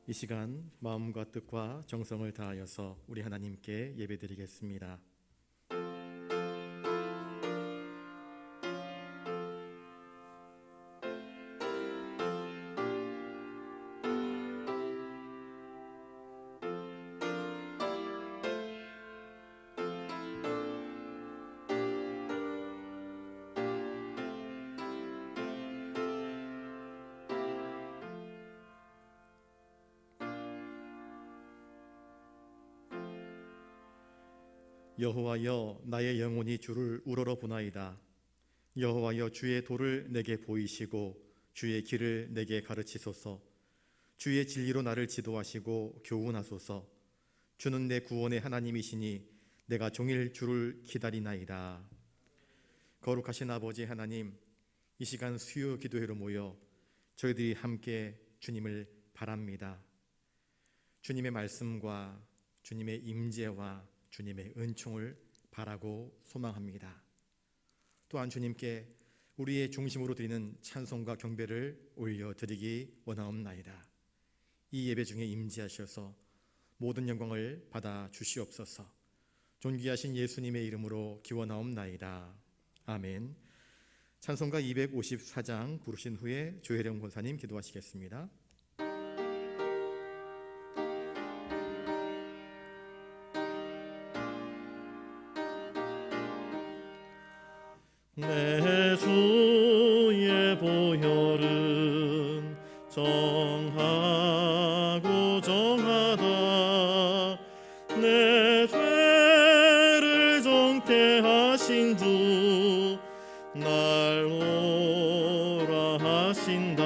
이 시간 마음과 뜻과 정성을 다하여서 우리 하나님께 예배드리겠습니다. 여호와여, 나의 영혼이 주를 우러러 보나이다. 여호와여, 주의 도를 내게 보이시고 주의 길을 내게 가르치소서. 주의 진리로 나를 지도하시고 교훈하소서. 주는 내 구원의 하나님이시니 내가 종일 주를 기다리나이다. 거룩하신 아버지 하나님, 이 시간 수요 기도회로 모여 저희들이 함께 주님을 바랍니다. 주님의 말씀과 주님의 임재와 주님의 은총을 바라고 소망합니다. 또한 주님께 우리의 중심으로 드리는 찬송과 경배를 올려드리기 원하옵나이다. 이 예배 중에 임재하셔서 모든 영광을 받아 주시옵소서. 존귀하신 예수님의 이름으로 기원하옵나이다. 아멘. 찬송가 254장 부르신 후에 조혜령 권사님 기도하시겠습니다. 내 주의 보혈은 정하고 정하다. 내 죄를 정케 하신 주 날 오라 하신다.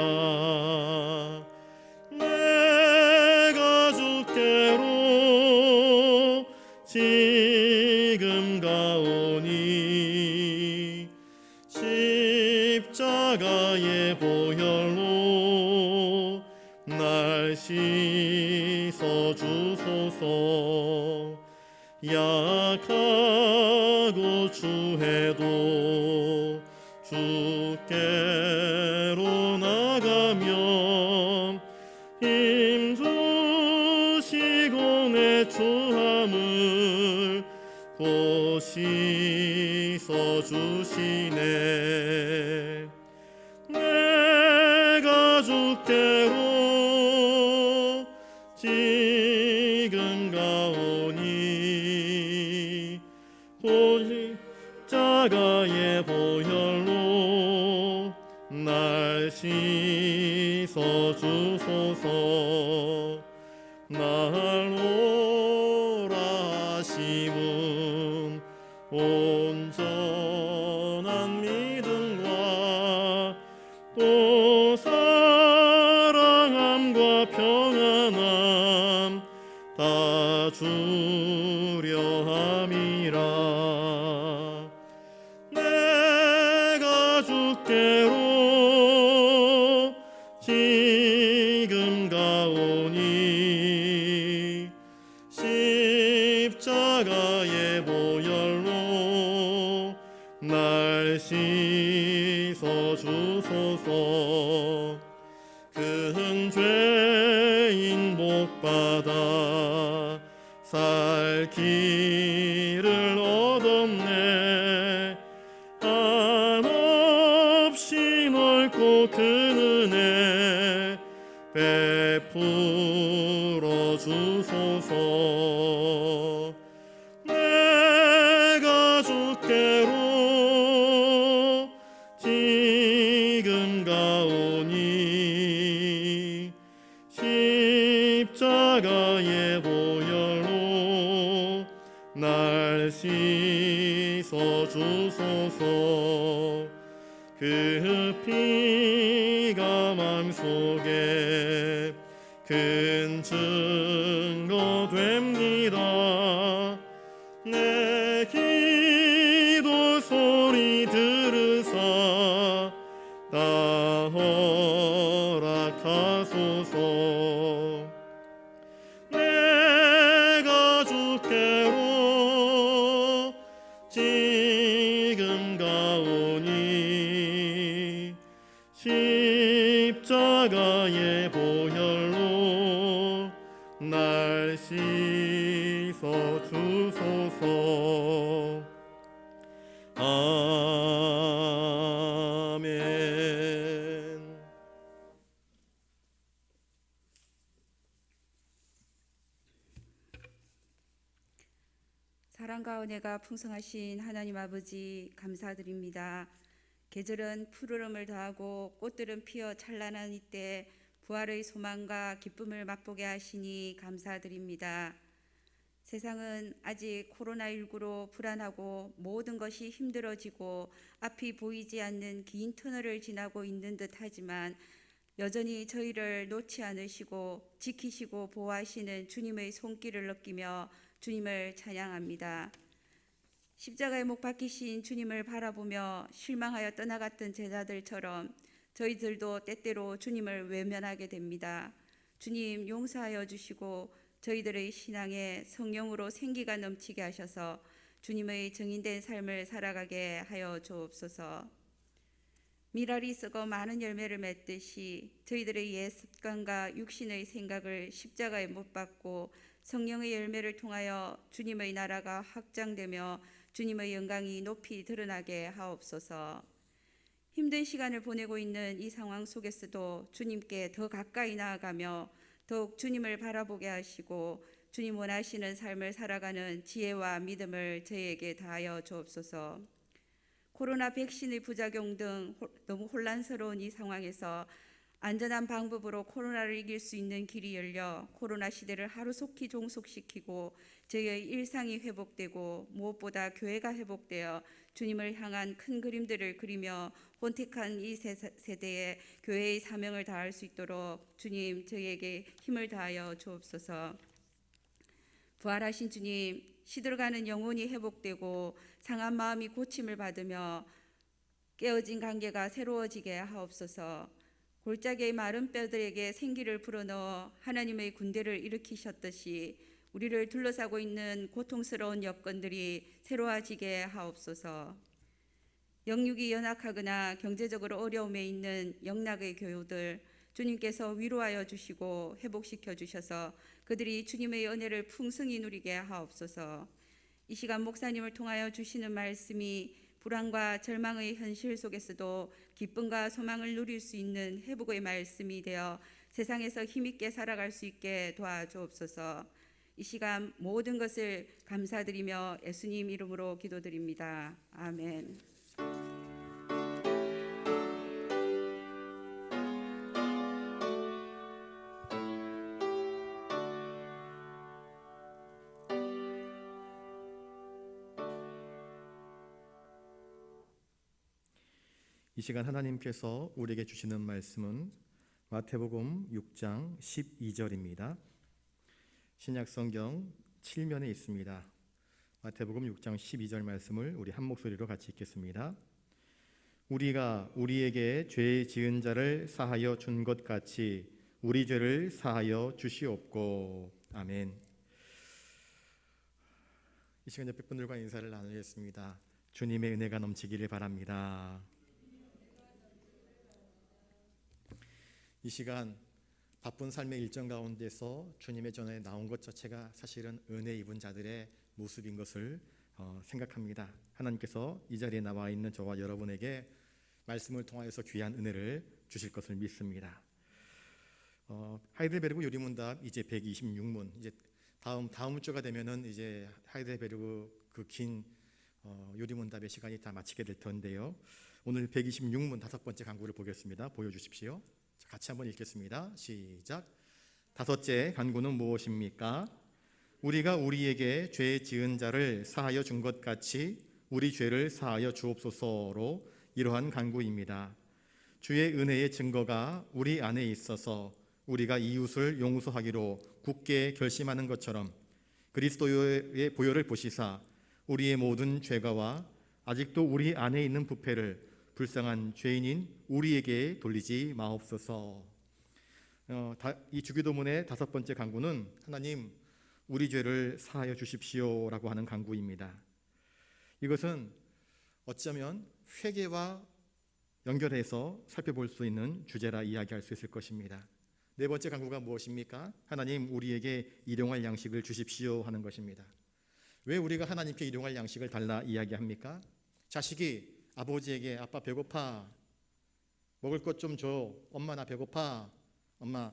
내가 주께로 지금 가오니 십자가의 보혈로 날 씻어 주소서. 약하고 추해도 주께로 나가면 힘주시고 내 추함을 곧 씻어 주시네. 내가 주께로 지금 가오니 곧 십자가의 보혈로 날 씻어 주소서. 날 오라 하심은 온전한 믿음과 또 사랑함과 평안함 다 주려 함이라. 내가 주께로 지금 가오니 십자가의 보혈로 날 씻어 주소서. 큰 죄인 복받아 살 길을 얻었네. 한없이 넓고 큰 은혜 베풀어 주소서. 내가 주께로 지금 가오니 십자가의 보혈로 날 씻어 주소서. 그 피가 맘속에 큰 증거 됩니다. 내 기도 소리 들으사 다 허락하소서. 내가 주께로 지금 가오니 십자가의 보혈로 날 씻어 주소서. 아멘. 사랑과 은혜가 풍성하신 하나님 아버지 감사드립니다. 계절은 푸르름을 더하고 꽃들은 피어 찬란한 이때 부활의 소망과 기쁨을 맛보게 하시니 감사드립니다. 세상은 아직 코로나19로 불안하고 모든 것이 힘들어지고 앞이 보이지 않는 긴 터널을 지나고 있는 듯하지만 여전히 저희를 놓지 않으시고 지키시고 보호하시는 주님의 손길을 느끼며 주님을 찬양합니다. 십자가에 못 박히신 주님을 바라보며 실망하여 떠나갔던 제자들처럼 저희들도 때때로 주님을 외면하게 됩니다. 주님 용서하여 주시고 저희들의 신앙에 성령으로 생기가 넘치게 하셔서 주님의 증인된 삶을 살아가게 하여 주옵소서. 미랄이 썩어 많은 열매를 맺듯이 저희들의 옛 습관과 육신의 생각을 십자가에 못 박고 성령의 열매를 통하여 주님의 나라가 확장되며 주님의 영광이 높이 드러나게 하옵소서. 힘든 시간을 보내고 있는 이 상황 속에서도 주님께 더 가까이 나아가며 더욱 주님을 바라보게 하시고 주님 원하시는 삶을 살아가는 지혜와 믿음을 저희에게 다하여 주옵소서. 코로나 백신의 부작용 등 너무 혼란스러운 이 상황에서 안전한 방법으로 코로나를 이길 수 있는 길이 열려 코로나 시대를 하루속히 종속시키고 저희의 일상이 회복되고 무엇보다 교회가 회복되어 주님을 향한 큰 그림들을 그리며 혼택한 이 세대에 교회의 사명을 다할 수 있도록 주님 저희에게 힘을 다하여 주옵소서. 부활하신 주님, 시들어가는 영혼이 회복되고 상한 마음이 고침을 받으며 깨어진 관계가 새로워지게 하옵소서. 골짜기의 마른 뼈들에게 생기를 불어넣어 하나님의 군대를 일으키셨듯이 우리를 둘러싸고 있는 고통스러운 여건들이 새로워지게 하옵소서. 영육이 연약하거나 경제적으로 어려움에 있는 영락의 교우들 주님께서 위로하여 주시고 회복시켜 주셔서 그들이 주님의 은혜를 풍성히 누리게 하옵소서. 이 시간 목사님을 통하여 주시는 말씀이 불안과 절망의 현실 속에서도 기쁨과 소망을 누릴 수 있는 회복의 말씀이 되어 세상에서 힘있게 살아갈 수 있게 도와주옵소서. 이 시간 모든 것을 감사드리며 예수님 이름으로 기도드립니다. 아멘. 이 시간 하나님께서 우리에게 주시는 말씀은 마태복음 6장 12절입니다. 신약성경 7면에 있습니다. 마태복음 6장 12절 말씀을 우리 한 목소리로 같이 읽겠습니다. 우리가 우리에게 죄 지은 자를 사하여 준 것 같이 우리 죄를 사하여 주시옵고. 아멘. 이 시간 옆에 분들과 인사를 나누겠습니다. 주님의 은혜가 넘치기를 바랍니다. 이 시간 바쁜 삶의 일정 가운데서 주님의 전에 나온 것 자체가 사실은 은혜 입은 자들의 모습인 것을 생각합니다. 하나님께서 이 자리에 나와 있는 저와 여러분에게 말씀을 통하여서 귀한 은혜를 주실 것을 믿습니다. 하이델베르그 요리문답 이제 126문, 이제 다음 주가 되면은 이제 하이델베르그 그 긴 요리문답의 시간이 다 마치게 될 텐데요. 오늘 126문 다섯 번째 간구를 보겠습니다. 보여주십시오. 같이 한번 읽겠습니다. 시작. 다섯째 간구는 무엇입니까? 우리가 우리에게 죄 지은 자를 사하여 준 것 같이 우리 죄를 사하여 주옵소서로 이러한 간구입니다. 주의 은혜의 증거가 우리 안에 있어서 우리가 이웃을 용서하기로 굳게 결심하는 것처럼 그리스도의 보혈을 보시사 우리의 모든 죄가와 아직도 우리 안에 있는 부패를 불쌍한 죄인인 우리에게 돌리지 마옵소서. 이 주기도문의 다섯 번째 간구는 하나님 우리 죄를 사하여 주십시오라고 하는 간구입니다. 이것은 어쩌면 회개와 연결해서 살펴볼 수 있는 주제라 이야기할 수 있을 것입니다. 네 번째 간구가 무엇입니까? 하나님 우리에게 일용할 양식을 주십시오 하는 것입니다. 왜 우리가 하나님께 일용할 양식을 달라 이야기합니까? 자식이 아버지에게 아빠 배고파, 먹을 것 좀 줘, 엄마 나 배고파, 엄마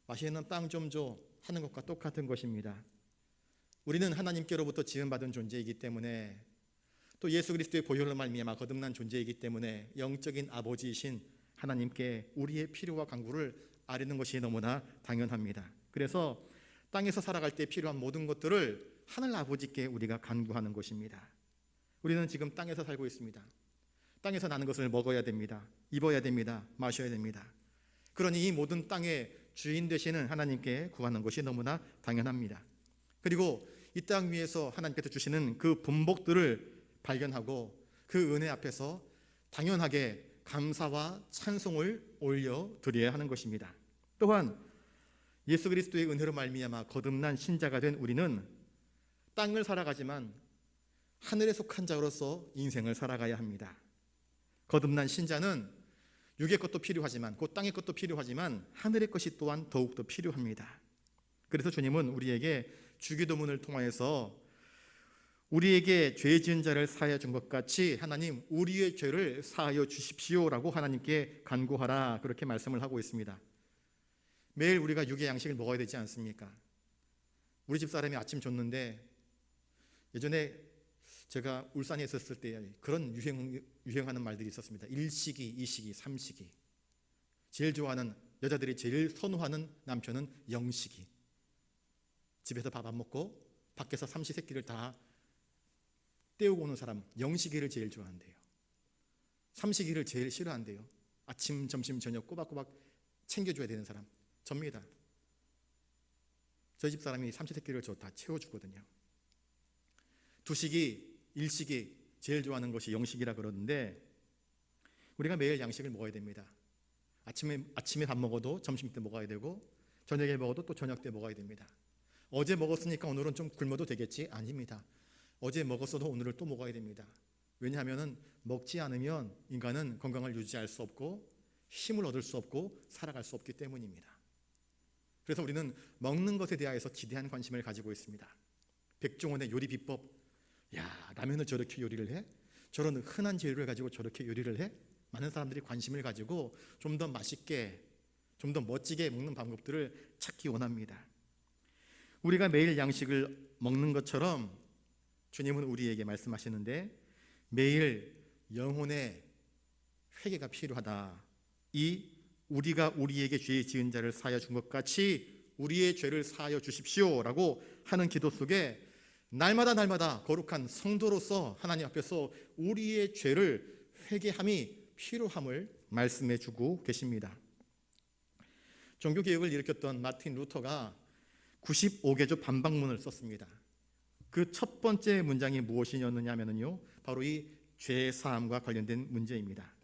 맛있는 빵 좀 줘 하는 것과 똑같은 것입니다. 우리는 하나님께로부터 지음받은 존재이기 때문에, 또 예수 그리스도의 보혈로 말미암아 거듭난 존재이기 때문에 영적인 아버지이신 하나님께 우리의 필요와 간구를 아뢰는 것이 너무나 당연합니다. 그래서 땅에서 살아갈 때 필요한 모든 것들을 하늘 아버지께 우리가 간구하는 것입니다. 우리는 지금 땅에서 살고 있습니다. 땅에서 나는 것을 먹어야 됩니다. 입어야 됩니다. 마셔야 됩니다. 그러니 이 모든 땅의 주인 되시는 하나님께 구하는 것이 너무나 당연합니다. 그리고 이 땅 위에서 하나님께서 주시는 그 분복들을 발견하고 그 은혜 앞에서 당연하게 감사와 찬송을 올려드려야 하는 것입니다. 또한 예수 그리스도의 은혜로 말미암아 거듭난 신자가 된 우리는 땅을 살아가지만 하늘에 속한 자로서 인생을 살아가야 합니다. 거듭난 신자는 육의 것도 필요하지만, 곧 땅의 것도 필요하지만 하늘의 것이 또한 더욱더 필요합니다. 그래서 주님은 우리에게 주기도문을 통하여서 우리에게 죄 지은 자를 사하여 준 것 같이 하나님 우리의 죄를 사하여 주십시오라고 하나님께 간구하라, 그렇게 말씀을 하고 있습니다. 매일 우리가 육의 양식을 먹어야 되지 않습니까? 우리 집 사람이 아침 줬는데, 예전에 제가 울산에 있었을 때 그런 유행하는 말들이 있었습니다. 일식이, 이식이, 삼식이. 제일 좋아하는, 여자들이 제일 선호하는 남편은 영식이. 집에서 밥 안 먹고 밖에서 삼시세끼를 다 때우고 오는 사람, 영식이를 제일 좋아한대요. 삼식이를 제일 싫어한대요. 아침, 점심, 저녁 꼬박꼬박 챙겨줘야 되는 사람, 접니다. 저희 집 사람이 삼시세끼를 저 다 채워주거든요. 두식이, 일식이 제일 좋아하는 것이 영식이라 그러는데, 우리가 매일 양식을 먹어야 됩니다. 아침에 밥 먹어도 점심 때 먹어야 되고, 저녁에 먹어도 또 저녁 때 먹어야 됩니다. 어제 먹었으니까 오늘은 좀 굶어도 되겠지? 아닙니다. 어제 먹었어도 오늘을 또 먹어야 됩니다. 왜냐하면 먹지 않으면 인간은 건강을 유지할 수 없고 힘을 얻을 수 없고 살아갈 수 없기 때문입니다. 그래서 우리는 먹는 것에 대하여서 기대한 관심을 가지고 있습니다. 백종원의 요리 비법, 야, 라면을 저렇게 요리를 해? 저런 흔한 재료를 가지고 저렇게 요리를 해? 많은 사람들이 관심을 가지고 좀 더 맛있게, 좀 더 멋지게 먹는 방법들을 찾기 원합니다. 우리가 매일 양식을 먹는 것처럼 주님은 우리에게 말씀하시는데, 매일 영혼의 회개가 필요하다. 이 우리가 우리에게 죄 지은 자를 사하여 준 것 같이 우리의 죄를 사하여 주십시오라고 하는 기도 속에 날마다 거룩한 성도로서 하나님 앞에서 우리의 죄를 회개함이 필요함을 말씀해 주고 계십니다. 종교개혁을 일으켰던 마틴 루터가 95개조 반박문을 썼습니다. 그 첫 번째 문장이 무엇이었느냐면요, 바로 이 죄사함과 관련된 문제입니다.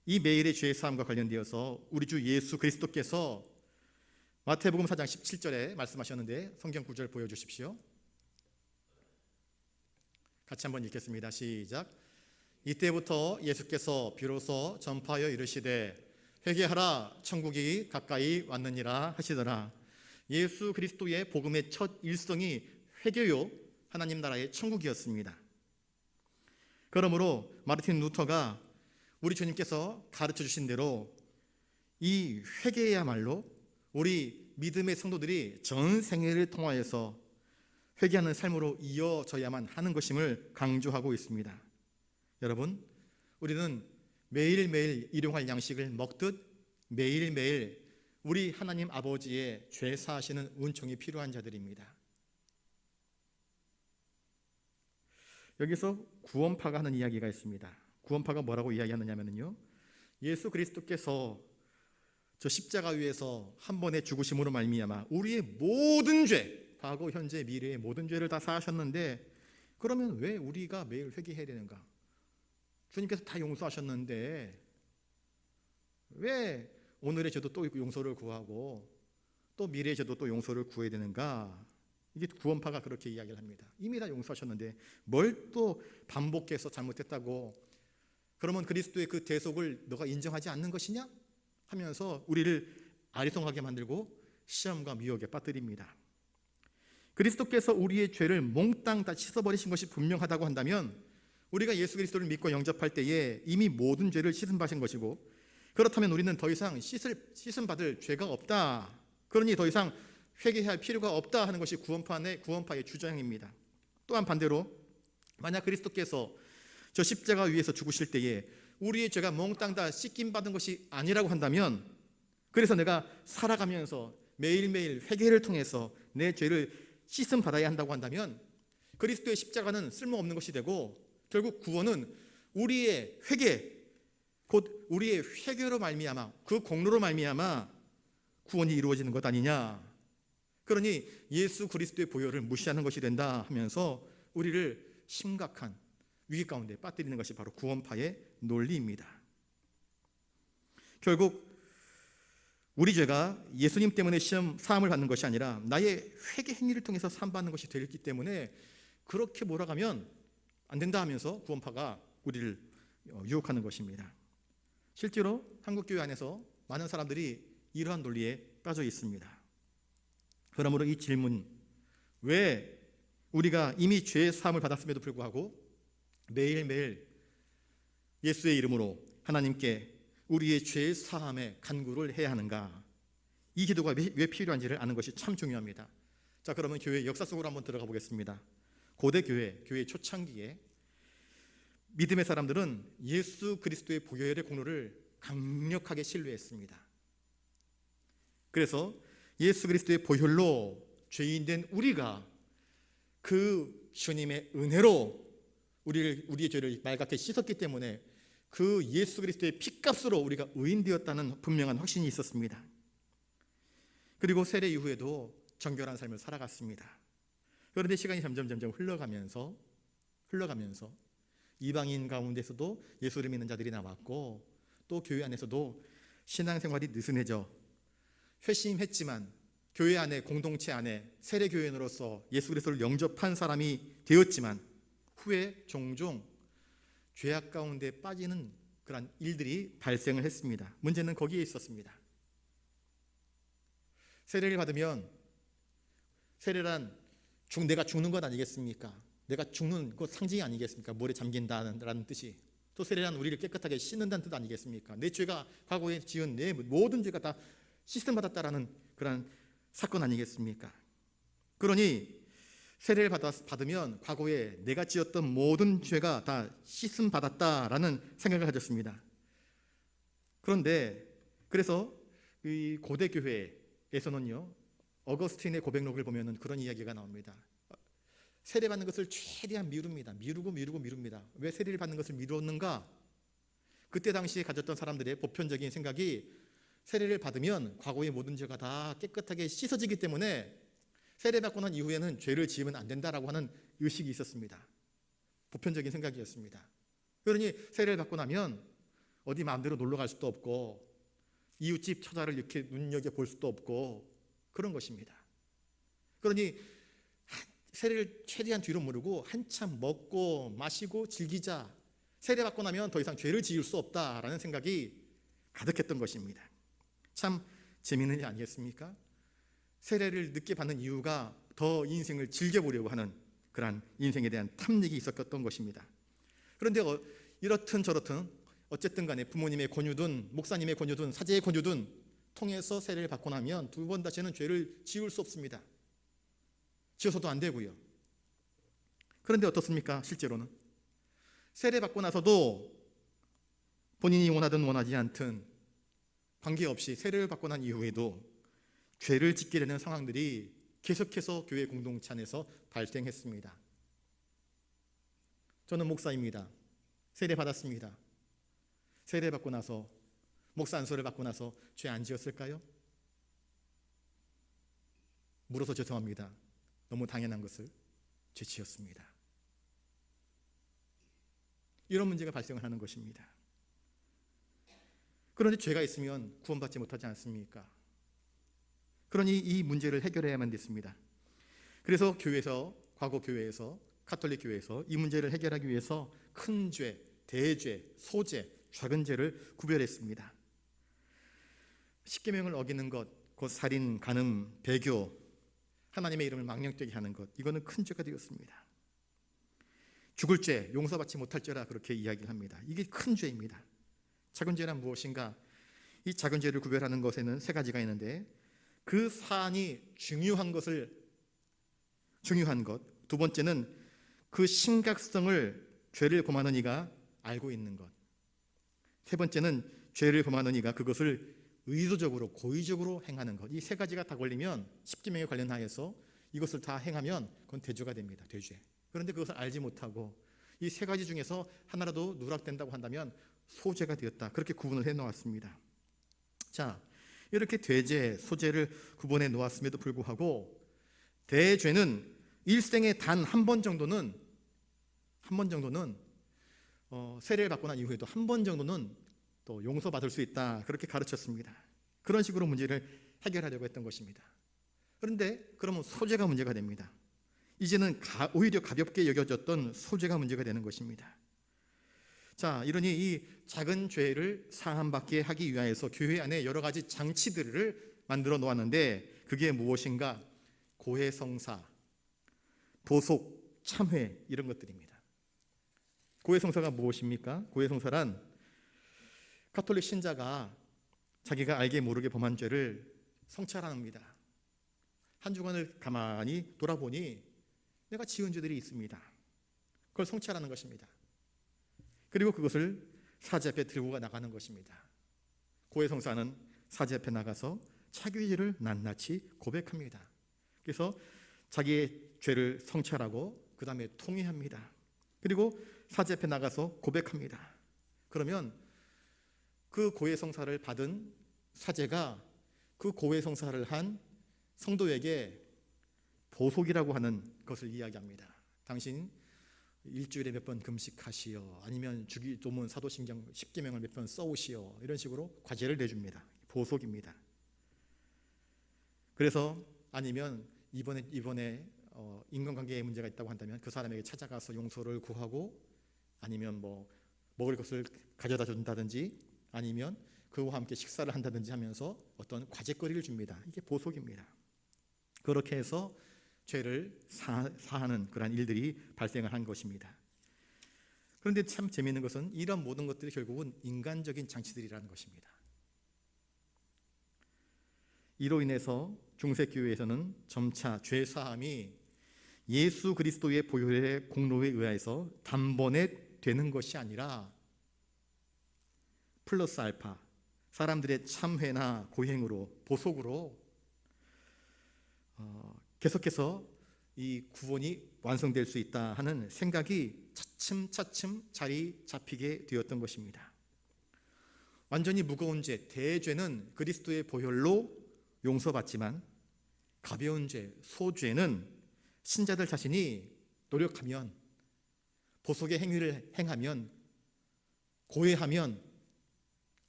이 매일의 죄사함과 관련되어서 우리 주 예수 그리스도께서 마태복음 4장 17절에 말씀하셨는데, 성경 구절 보여주십시오. 같이 한번 읽겠습니다. 시작. 이때부터 예수께서 비로소 전파하여 이르시되 회개하라, 천국이 가까이 왔느니라 하시더라. 예수 그리스도의 복음의 첫 일성이 회개요, 하나님 나라의 천국이었습니다. 그러므로 마르틴 루터가 우리 주님께서 가르쳐 주신 대로 이 회개야말로 우리 믿음의 성도들이 전 생애를 통하여서 회개하는 삶으로 이어져야만 하는 것임을 강조하고 있습니다. 여러분, 우리는 매일매일 일용할 양식을 먹듯 매일매일 우리 하나님 아버지의 죄 사하시는 은총이 필요한 자들입니다. 여기서 구원파가 하는 이야기가 있습니다. 구원파가 뭐라고 이야기하느냐면요, 예수 그리스도께서 저 십자가 위에서 한 번의 죽으심으로 말미암아 우리의 모든 죄, 과거, 현재, 미래의 모든 죄를 다 사하셨는데, 그러면 왜 우리가 매일 회개해야 되는가? 주님께서 다 용서하셨는데 왜 오늘의 죄도 또 용서를 구하고 또 미래의 죄도 또 용서를 구해야 되는가? 이게 구원파가 그렇게 이야기를 합니다. 이미 다 용서하셨는데 뭘 또 반복해서 잘못했다고, 그러면 그리스도의 그 대속을 너가 인정하지 않는 것이냐? 하면서 우리를 아리송하게 만들고 시험과 미혹에 빠뜨립니다. 그리스도께서 우리의 죄를 몽땅 다 씻어버리신 것이 분명하다고 한다면 우리가 예수 그리스도를 믿고 영접할 때에 이미 모든 죄를 씻음받으신 것이고, 그렇다면 우리는 더 이상 씻음받을 죄가 없다, 그러니 더 이상 회개해야 할 필요가 없다 하는 것이 구원파의 주장입니다. 또한 반대로 만약 그리스도께서 저 십자가 위에서 죽으실 때에 우리의 죄가 몽땅 다 씻김받은 것이 아니라고 한다면, 그래서 내가 살아가면서 매일매일 회개를 통해서 내 죄를 씻음받아야 한다고 한다면 그리스도의 십자가는 쓸모없는 것이 되고, 결국 구원은 우리의 회개, 곧 우리의 회개로 말미암아, 그 공로로 말미암아 구원이 이루어지는 것 아니냐. 그러니 예수 그리스도의 보혈을 무시하는 것이 된다 하면서 우리를 심각한 위기 가운데 빠뜨리는 것이 바로 구원파의 논리입니다. 결국 우리 죄가 예수님 때문에 사함을 받는 것이 아니라 나의 회개 행위를 통해서 사함받는 것이 되기 때문에 그렇게 몰아가면 안 된다 하면서 구원파가 우리를 유혹하는 것입니다. 실제로 한국교회 안에서 많은 사람들이 이러한 논리에 빠져 있습니다. 그러므로 이 질문, 왜 우리가 이미 죄의 사함을 받았음에도 불구하고 매일매일 예수의 이름으로 하나님께 우리의 죄의 사함에 간구를 해야 하는가? 이 기도가 왜 필요한지를 아는 것이 참 중요합니다. 자, 그러면 교회 역사 속으로 한번 들어가 보겠습니다. 고대 교회 초창기에 믿음의 사람들은 예수 그리스도의 보혈의 공로를 강력하게 신뢰했습니다. 그래서 예수 그리스도의 보혈로 죄인된 우리가 그 주님의 은혜로 우리의 죄를 맑게 씻었기 때문에 그 예수 그리스도의 피값으로 우리가 의인되었다는 분명한 확신이 있었습니다. 그리고 세례 이후에도 정결한 삶을 살아갔습니다. 그런데 시간이 점점 흘러가면서 이방인 가운데서도 예수를 믿는 자들이 나왔고, 또 교회 안에서도 신앙생활이 느슨해져 회심했지만 교회 안에, 공동체 안에 세례교인으로서 예수 그리스도를 영접한 사람이 되었지만 후에 종종 죄악 가운데 빠지는 그런 일들이 발생을 했습니다. 문제는 거기에 있었습니다. 세례를 받으면, 세례란 내가 죽는 것 아니겠습니까? 내가 죽는 것 상징이 아니겠습니까? 물에 잠긴다는 뜻이. 또 세례란 우리를 깨끗하게 씻는다는 뜻 아니겠습니까? 내 죄가, 과거에 지은 내 모든 죄가 다 씻음받았다라는 그런 사건 아니겠습니까? 그러니 세례를 받으면 과거에 내가 지었던 모든 죄가 다 씻음받았다라는 생각을 가졌습니다. 그래서 이 고대 교회에서는요, 어거스틴의 고백록을 보면 그런 이야기가 나옵니다. 세례 받는 것을 최대한 미룹니다. 미룹니다. 왜 세례를 받는 것을 미뤘는가? 그때 당시에 가졌던 사람들의 보편적인 생각이 세례를 받으면 과거의 모든 죄가 다 깨끗하게 씻어지기 때문에 세례 받고 난 이후에는 죄를 지으면 안 된다라고 하는 의식이 있었습니다. 보편적인 생각이었습니다. 그러니 세례를 받고 나면 어디 마음대로 놀러 갈 수도 없고 이웃집 처자를 이렇게 눈여겨볼 수도 없고 그런 것입니다. 그러니 세례를 최대한 뒤로 미루고 한참 먹고 마시고 즐기자, 세례 받고 나면 더 이상 죄를 지을 수 없다라는 생각이 가득했던 것입니다. 참 재미있는 일 아니겠습니까? 세례를 늦게 받는 이유가 더 인생을 즐겨보려고 하는 그런 인생에 대한 탐닉이 있었던 것입니다. 그런데 이렇든 저렇든 어쨌든 간에 부모님의 권유든 목사님의 권유든 사제의 권유든 통해서 세례를 받고 나면 두 번 다시는 죄를 지을 수 없습니다. 지어서도 안 되고요. 그런데 어떻습니까? 실제로는 세례 받고 나서도 본인이 원하든 원하지 않든 관계없이 세례를 받고 난 이후에도 죄를 짓게 되는 상황들이 계속해서 교회 공동체 안에서 발생했습니다. 저는 목사입니다. 세례 받았습니다. 세례 받고 나서, 목사 안수를 받고 나서 죄 안 지었을까요? 물어서 죄송합니다. 너무 당연한 것을 죄 지었습니다. 이런 문제가 발생을 하는 것입니다. 그런데 죄가 있으면 구원받지 못하지 않습니까? 그러니 이 문제를 해결해야만 됐습니다. 그래서 과거 교회에서, 가톨릭 교회에서 이 문제를 해결하기 위해서 큰 죄, 대죄, 소죄, 작은 죄를 구별했습니다. 십계명을 어기는 것, 곧 살인, 간음, 배교, 하나님의 이름을 망령되게 하는 것, 이거는 큰 죄가 되었습니다. 죽을 죄, 용서받지 못할 죄라 그렇게 이야기를 합니다. 이게 큰 죄입니다. 작은 죄란 무엇인가? 이 작은 죄를 구별하는 것에는 세 가지가 있는데, 그 사안이 중요한 것, 두 번째는 그 심각성을 죄를 범하는 이가 알고 있는 것, 세 번째는 죄를 범하는 이가 그것을 의도적으로 고의적으로 행하는 것. 이 세 가지가 다 걸리면, 십계명에 관련하여서 이것을 다 행하면 그건 대죄가 됩니다. 대죄. 그런데 그것을 알지 못하고 이 세 가지 중에서 하나라도 누락된다고 한다면 소죄가 되었다, 그렇게 구분을 해 놓았습니다. 자, 이렇게 대죄, 소죄를 구분해 놓았음에도 불구하고 대죄는 일생에 단 한 번 정도는 세례를 받고 난 이후에도 한 번 정도는 또 용서받을 수 있다, 그렇게 가르쳤습니다. 그런 식으로 문제를 해결하려고 했던 것입니다. 그런데 그러면 소죄가 문제가 됩니다. 이제는 오히려 가볍게 여겨졌던 소죄가 문제가 되는 것입니다. 자, 이러니 이 작은 죄를 사함받게 하기 위하여서 교회 안에 여러 가지 장치들을 만들어 놓았는데, 그게 무엇인가? 고해성사, 보속, 참회, 이런 것들입니다. 고해성사가 무엇입니까? 고해성사란 가톨릭 신자가 자기가 알게 모르게 범한 죄를 성찰합니다. 한 주간을 가만히 돌아보니 내가 지은 죄들이 있습니다. 그걸 성찰하는 것입니다. 그리고 그것을 사제 앞에 들고 나가는 것입니다. 고해성사는 사제 앞에 나가서 자기의 죄를 낱낱이 고백합니다. 그래서 자기의 죄를 성찰하고 그 다음에 통회합니다. 그리고 사제 앞에 나가서 고백합니다. 그러면 그 고해성사를 받은 사제가 그 고해성사를 한 성도에게 보속이라고 하는 것을 이야기합니다. 당신 일주일에 몇 번 금식하시오, 아니면 주기도문, 사도신경, 십계명을 몇 번 써오시오, 이런 식으로 과제를 내줍니다. 보속입니다. 그래서 아니면 이번에 인간관계에 문제가 있다고 한다면 그 사람에게 찾아가서 용서를 구하고, 아니면 뭐 먹을 것을 가져다 준다든지, 아니면 그와 함께 식사를 한다든지 하면서 어떤 과제거리를 줍니다. 이게 보속입니다. 그렇게 해서 죄를 사하는 그러한 일들이 발생을 한 것입니다. 그런데 참 재미있는 것은 이런 모든 것들이 결국은 인간적인 장치들이라는 것입니다. 이로 인해서 중세교회에서는 점차 죄사함이 예수 그리스도의 보혈의 공로에 의해서 단번에 되는 것이 아니라 플러스 알파, 사람들의 참회나 고행으로, 보속으로 계속해서 이 구원이 완성될 수 있다 하는 생각이 차츰차츰 자리 잡히게 되었던 것입니다. 완전히 무거운 죄, 대죄는 그리스도의 보혈로 용서받지만, 가벼운 죄, 소죄는 신자들 자신이 노력하면, 보속의 행위를 행하면, 고해하면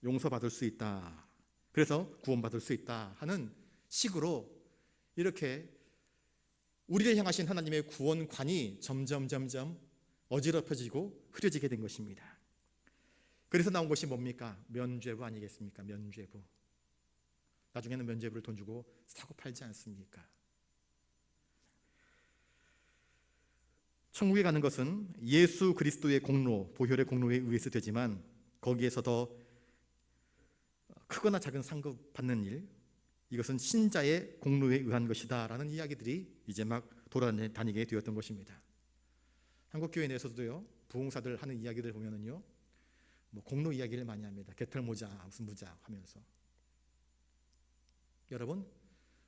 용서받을 수 있다, 그래서 구원받을 수 있다 하는 식으로 이렇게 우리를 향하신 하나님의 구원관이 점점 어지럽혀지고 흐려지게 된 것입니다. 그래서 나온 것이 뭡니까? 면죄부 아니겠습니까? 면죄부. 나중에는 면죄부를 돈 주고 사고 팔지 않습니까? 천국에 가는 것은 예수 그리스도의 공로, 보혈의 공로에 의해서 되지만, 거기에서 더 크거나 작은 상급 받는 일, 이것은 신자의 공로에 의한 것이다 라는 이야기들이 이제 막 돌아다니게 되었던 것입니다. 한국교회 내에서도요, 부흥사들 하는 이야기들 보면은요, 뭐 공로 이야기를 많이 합니다. 개털모자, 무슨 무자 하면서. 여러분,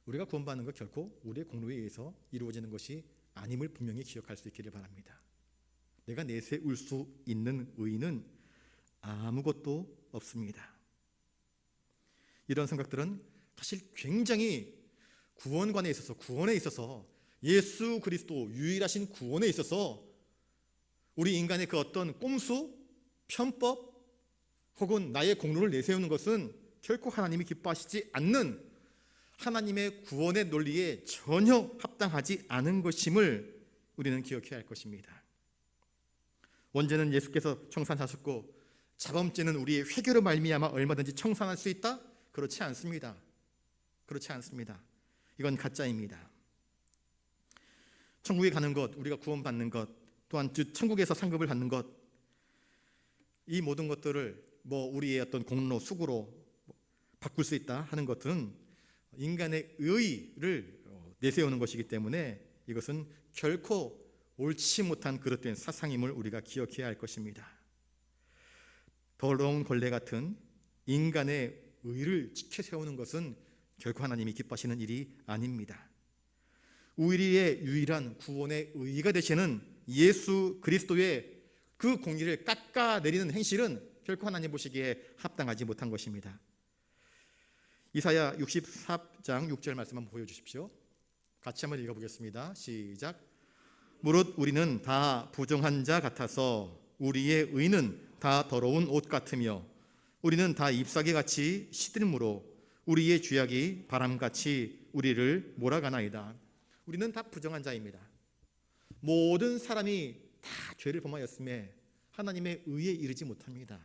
우리가 구원받는 것 결코 우리의 공로에 의해서 이루어지는 것이 아님을 분명히 기억할 수 있기를 바랍니다. 내가 내세울 수 있는 의의는 아무것도 없습니다. 이런 생각들은 사실 굉장히 구원관에 있어서, 구원에 있어서, 예수 그리스도 유일하신 구원에 있어서 우리 인간의 그 어떤 꼼수, 편법 혹은 나의 공로를 내세우는 것은 결코 하나님이 기뻐하시지 않는, 하나님의 구원의 논리에 전혀 합당하지 않은 것임을 우리는 기억해야 할 것입니다. 원죄는 예수께서 청산하셨고, 자범죄는 우리의 회개로 말미암아 얼마든지 청산할 수 있다? 그렇지 않습니다. 그렇지 않습니다. 이건 가짜입니다. 천국에 가는 것, 우리가 구원받는 것, 또한 천국에서 상급을 받는 것, 이 모든 것들을 우리의 어떤 공로, 수고로 바꿀 수 있다 하는 것은 인간의 의의를 내세우는 것이기 때문에 이것은 결코 옳지 못한 그릇된 사상임을 우리가 기억해야 할 것입니다. 더러운 걸레 같은 인간의 의를 지켜 세우는 것은 결코 하나님이 기뻐하시는 일이 아닙니다. 우리의 유일한 구원의 의의가 되시는 예수 그리스도의 그 공의를 깎아내리는 행실은 결코 하나님 보시기에 합당하지 못한 것입니다. 이사야 64장 6절 말씀 한번 보여주십시오. 같이 한번 읽어보겠습니다. 시작. 무릇 우리는 다 부정한 자 같아서 우리의 의는 다 더러운 옷 같으며 우리는 다 잎사귀같이 시들므로 우리의 죄악이 바람같이 우리를 몰아가나이다. 우리는 다 부정한 자입니다. 모든 사람이 다 죄를 범하였음에 하나님의 의에 이르지 못합니다.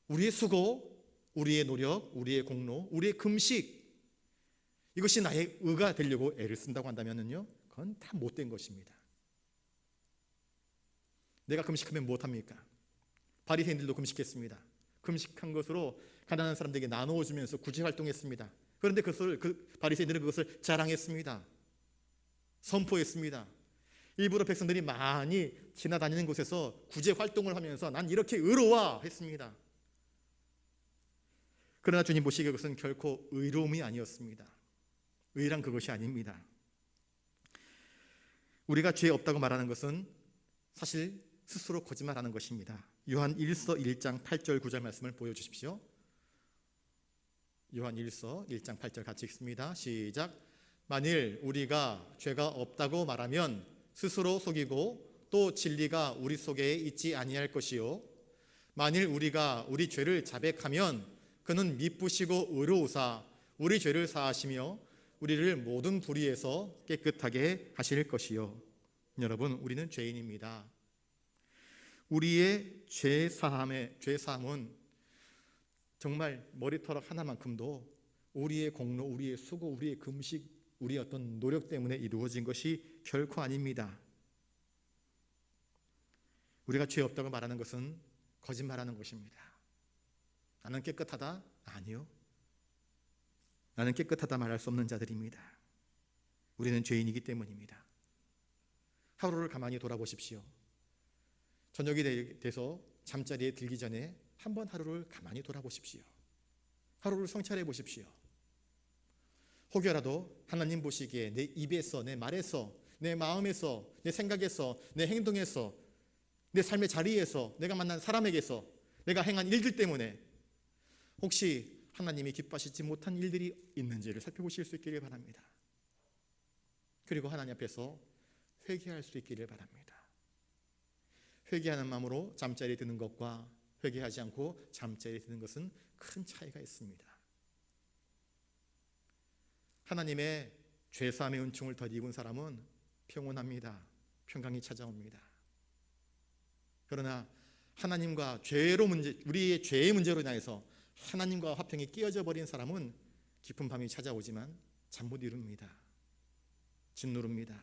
우리의 수고, 우리의 노력, 우리의 공로, 우리의 금식, 이것이 나의 의가 되려고 애를 쓴다고 한다면요, 그건 다 못된 것입니다. 내가 금식하면 무엇합니까? 바리새인들도 금식했습니다. 금식한 것으로 가난한 사람들에게 나누어 주면서 구제 활동했습니다. 그런데 바리새인들은 그것을 자랑했습니다. 선포했습니다. 일부러 백성들이 많이 지나다니는 곳에서 구제 활동을 하면서 난 이렇게 의로워 했습니다. 그러나 주님 보시기에 그것은 결코 의로움이 아니었습니다. 의란 그것이 아닙니다. 우리가 죄 없다고 말하는 것은 사실 스스로 거짓말하는 것입니다. 요한 1서 1장 8절 9절 말씀을 보여주십시오. 요한 1서 1장 8절 같이 읽습니다. 시작. 만일 우리가 죄가 없다고 말하면 스스로 속이고 또 진리가 우리 속에 있지 아니할 것이요 만일 우리가 우리 죄를 자백하면 그는 미쁘시고 의로우사 우리 죄를 사하시며 우리를 모든 불의에서 깨끗하게 하실 것이요. 여러분, 우리는 죄인입니다. 우리의 죄사함은 정말 머리털 하나만큼도 우리의 공로, 우리의 수고, 우리의 금식, 우리의 어떤 노력 때문에 이루어진 것이 결코 아닙니다. 우리가 죄 없다고 말하는 것은 거짓말하는 것입니다. 나는 깨끗하다? 아니요. 나는 깨끗하다 말할 수 없는 자들입니다. 우리는 죄인이기 때문입니다. 하루를 가만히 돌아보십시오. 저녁이 돼서 잠자리에 들기 전에 한번 하루를 가만히 돌아보십시오. 하루를 성찰해 보십시오. 혹여라도 하나님 보시기에 내 입에서, 내 말에서, 내 마음에서, 내 생각에서, 내 행동에서, 내 삶의 자리에서, 내가 만난 사람에게서, 내가 행한 일들 때문에 혹시 하나님이 기뻐하시지 못한 일들이 있는지를 살펴보실 수 있기를 바랍니다. 그리고 하나님 앞에서 회개할 수 있기를 바랍니다. 회개하는 마음으로 잠자리에 드는 것과 회개하지 않고 잠자리에 드는 것은 큰 차이가 있습니다. 하나님의 죄사함의 은총을 덧입은 사람은 평온합니다. 평강이 찾아옵니다. 그러나 하나님과 우리의 죄의 문제로 인해서 하나님과 화평이 끼어져 버린 사람은 깊은 밤이 찾아오지만 잠 못 이룹니다. 짓누릅니다.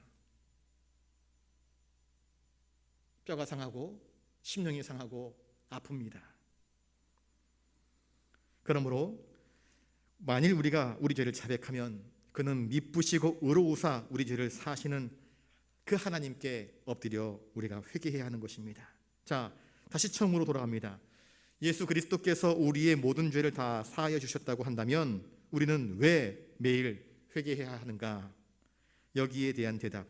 뼈가 상하고 심령이 상하고 아픕니다. 그러므로 만일 우리가 우리 죄를 자백하면 그는 미쁘시고 의로우사 우리 죄를 사하시는 그 하나님께 엎드려 우리가 회개해야 하는 것입니다. 자, 다시 처음으로 돌아갑니다. 예수 그리스도께서 우리의 모든 죄를 다 사하여 주셨다고 한다면 우리는 왜 매일 회개해야 하는가? 여기에 대한 대답,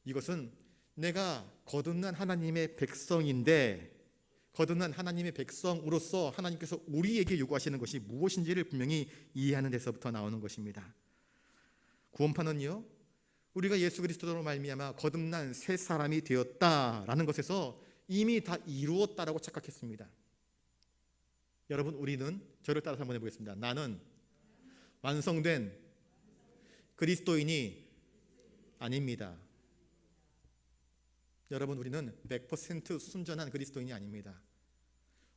이것은 내가 거듭난 하나님의 백성인데 거듭난 하나님의 백성으로서 하나님께서 우리에게 요구하시는 것이 무엇인지를 분명히 이해하는 데서부터 나오는 것입니다. 구원파는요, 우리가 예수 그리스도로 말미암아 거듭난 새 사람이 되었다라는 것에서 이미 다 이루었다라고 착각했습니다. 여러분, 우리는 저를 따라서 한번 해보겠습니다. 나는 완성된 그리스도인이 아닙니다. 여러분, 우리는 100% 순전한 그리스도인이 아닙니다.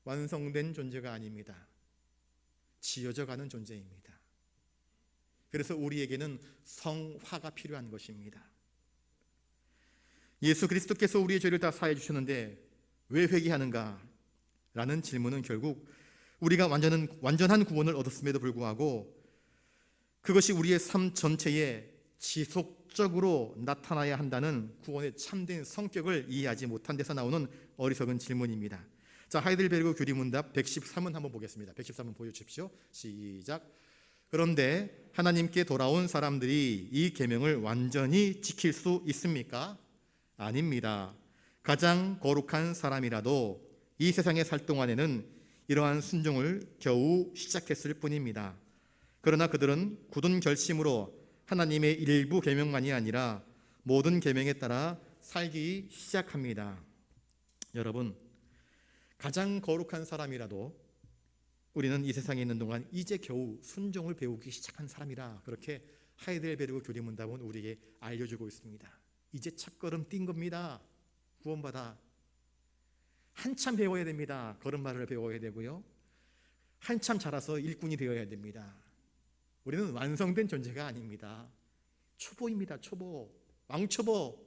완성된 존재가 아닙니다. 지어져 가는 존재입니다. 그래서 우리에게는 성화가 필요한 것입니다. 예수 그리스도께서 우리의 죄를 다 사해 주셨는데 왜 회개하는가? 라는 질문은 결국 우리가 완전한 구원을 얻었음에도 불구하고 그것이 우리의 삶 전체에 지속적으로 나타나야 한다는 구원의 참된 성격을 이해하지 못한 데서 나오는 어리석은 질문입니다. 자, 하이델베르그 교리문답 113문 한번 보겠습니다. 113문 보여주십시오. 시작. 그런데 하나님께 돌아온 사람들이 이 계명을 완전히 지킬 수 있습니까? 아닙니다. 가장 거룩한 사람이라도 이 세상에 살 동안에는 이러한 순종을 겨우 시작했을 뿐입니다. 그러나 그들은 굳은 결심으로 하나님의 일부 계명만이 아니라 모든 계명에 따라 살기 시작합니다. 여러분, 가장 거룩한 사람이라도 우리는 이 세상에 있는 동안 이제 겨우 순종을 배우기 시작한 사람이라, 그렇게 하이델베르그 교리문답은 우리에게 알려주고 있습니다. 이제 첫걸음 뛴 겁니다. 구원받아 한참 배워야 됩니다. 걸음마를 배워야 되고요, 한참 자라서 일꾼이 되어야 됩니다. 우리는 완성된 존재가 아닙니다. 초보입니다. 초보, 왕초보.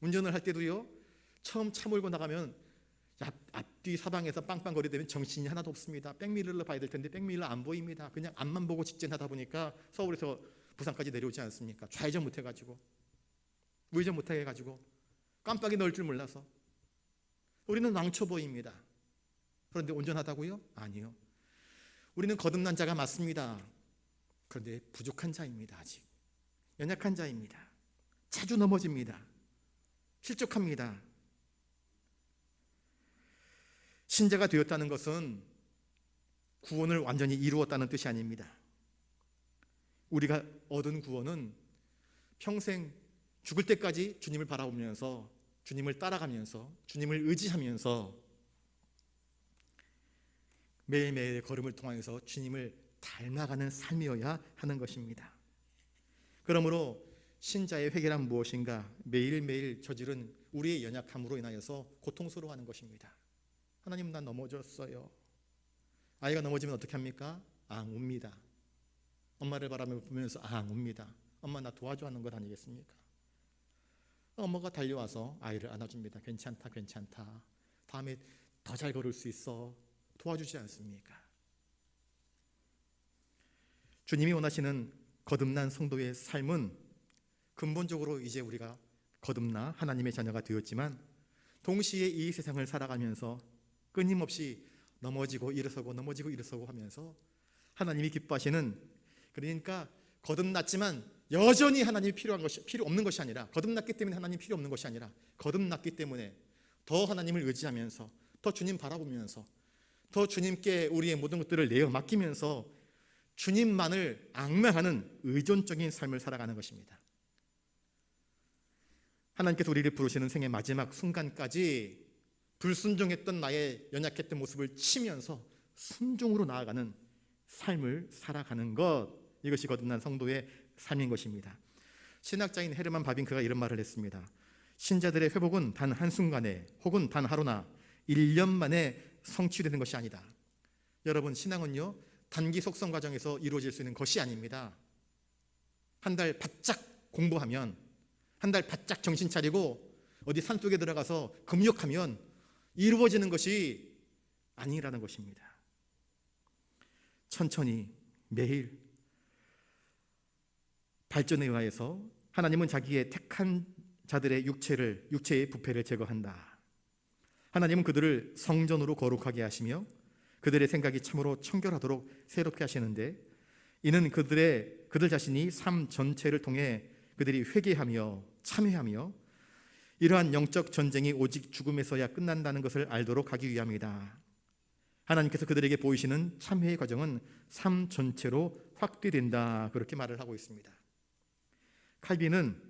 운전을 할 때도요, 처음 차 몰고 나가면 앞뒤 사방에서 빵빵거리되면 정신이 하나도 없습니다. 백미러를 봐야 될 텐데 백미러 안 보입니다. 그냥 앞만 보고 직진하다 보니까 서울에서 부산까지 내려오지 않습니까? 좌회전 못해가지고, 우회전 못해가지고, 깜빡이 넣을 줄 몰라서. 우리는 왕초보입니다. 그런데 온전하다고요? 아니요. 우리는 거듭난 자가 맞습니다. 그런데 부족한 자입니다. 아직 연약한 자입니다. 자주 넘어집니다. 실족합니다. 신자가 되었다는 것은 구원을 완전히 이루었다는 뜻이 아닙니다. 우리가 얻은 구원은 평생 죽을 때까지 주님을 바라보면서, 주님을 따라가면서, 주님을 의지하면서 매일매일의 걸음을 통하여서 주님을 닮아가는 삶이어야 하는 것입니다. 그러므로 신자의 회개란 무엇인가? 매일매일 저지른 우리의 연약함으로 인하여서 고통스러워하는 것입니다. 하나님, 난 넘어졌어요. 아이가 넘어지면 어떻게 합니까? 앙 웁니다. 엄마를 바라보면서 앙 웁니다. 엄마, 나 도와줘 하는 것 아니겠습니까? 엄마가 달려와서 아이를 안아줍니다. 괜찮다, 괜찮다. 다음에 더 잘 걸을 수 있어. 도와주지 않습니까? 주님이 원하시는 거듭난 성도의 삶은 근본적으로 이제 우리가 거듭나 하나님의 자녀가 되었지만 동시에 이 세상을 살아가면서 끊임없이 넘어지고 일어서고 넘어지고 일어서고 하면서 하나님이 기뻐하시는, 그러니까 거듭났지만 여전히 하나님이 필요 없는 것이 아니라, 거듭났기 때문에 하나님 필요 없는 것이 아니라, 거듭났기 때문에 더 하나님을 의지하면서, 더 주님 바라보면서, 더 주님께 우리의 모든 것들을 내어 맡기면서 주님만을 앙망하는 의존적인 삶을 살아가는 것입니다. 하나님께서 우리를 부르시는 생의 마지막 순간까지 불순종했던 나의 연약했던 모습을 치면서 순종으로 나아가는 삶을 살아가는 것, 이것이 거듭난 성도의 삶인 것입니다. 신학자인 헤르만 바빙크가 이런 말을 했습니다. 신자들의 회복은 단 한순간에 혹은 단 하루나 1년 만에 성취되는 것이 아니다. 여러분, 신앙은요, 단기 속성 과정에서 이루어질 수 있는 것이 아닙니다. 한 달 바짝 공부하면, 한 달 바짝 정신 차리고 어디 산속에 들어가서 금욕하면 이루어지는 것이 아니라는 것입니다. 천천히 매일 발전에 의하여서 하나님은 자기의 택한 자들의 육체의 부패를 제거한다. 하나님은 그들을 성전으로 거룩하게 하시며 그들의 생각이 참으로 청결하도록 새롭게 하시는데, 이는 그들 자신이 삶 전체를 통해 그들이 회개하며 참회하며 이러한 영적 전쟁이 오직 죽음에서야 끝난다는 것을 알도록 하기 위함이다. 하나님께서 그들에게 보이시는 참회의 과정은 삶 전체로 확대된다. 그렇게 말을 하고 있습니다. 칼빈은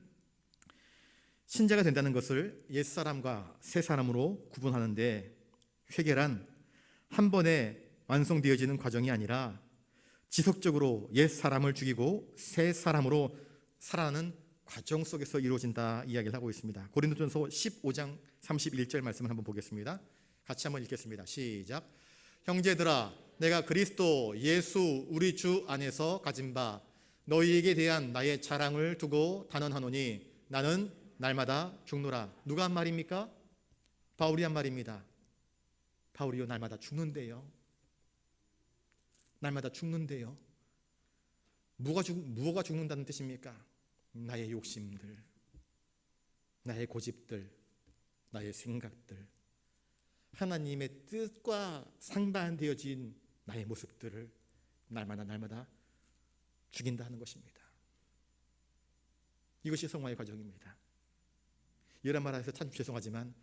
신자가 된다는 것을 옛사람과 새사람으로 구분하는데, 회개란 한 번에 완성되어지는 과정이 아니라 지속적으로 옛사람을 죽이고 새사람으로 살아가는 과정 속에서 이루어진다 이야기를 하고 있습니다. 고린도전서 15장 31절 말씀을 한번 보겠습니다. 같이 한번 읽겠습니다. 시작. 형제들아 내가 그리스도 예수 우리 주 안에서 가진 바 너희에게 대한 나의 자랑을 두고 단언하노니 나는 날마다 죽노라. 누가 한 말입니까? 바울이 한 말입니다. 바울이요 날마다 죽는데요. 날마다 죽는데요. 무엇가 죽는다는 뜻입니까? 나의 욕심들, 나의 고집들, 나의 생각들, 하나님의 뜻과 상반되어진 나의 모습들을 날마다 죽인다 하는 것입니다. 이것이 성화의 과정입니다. 이런 말해서 참 죄송하지만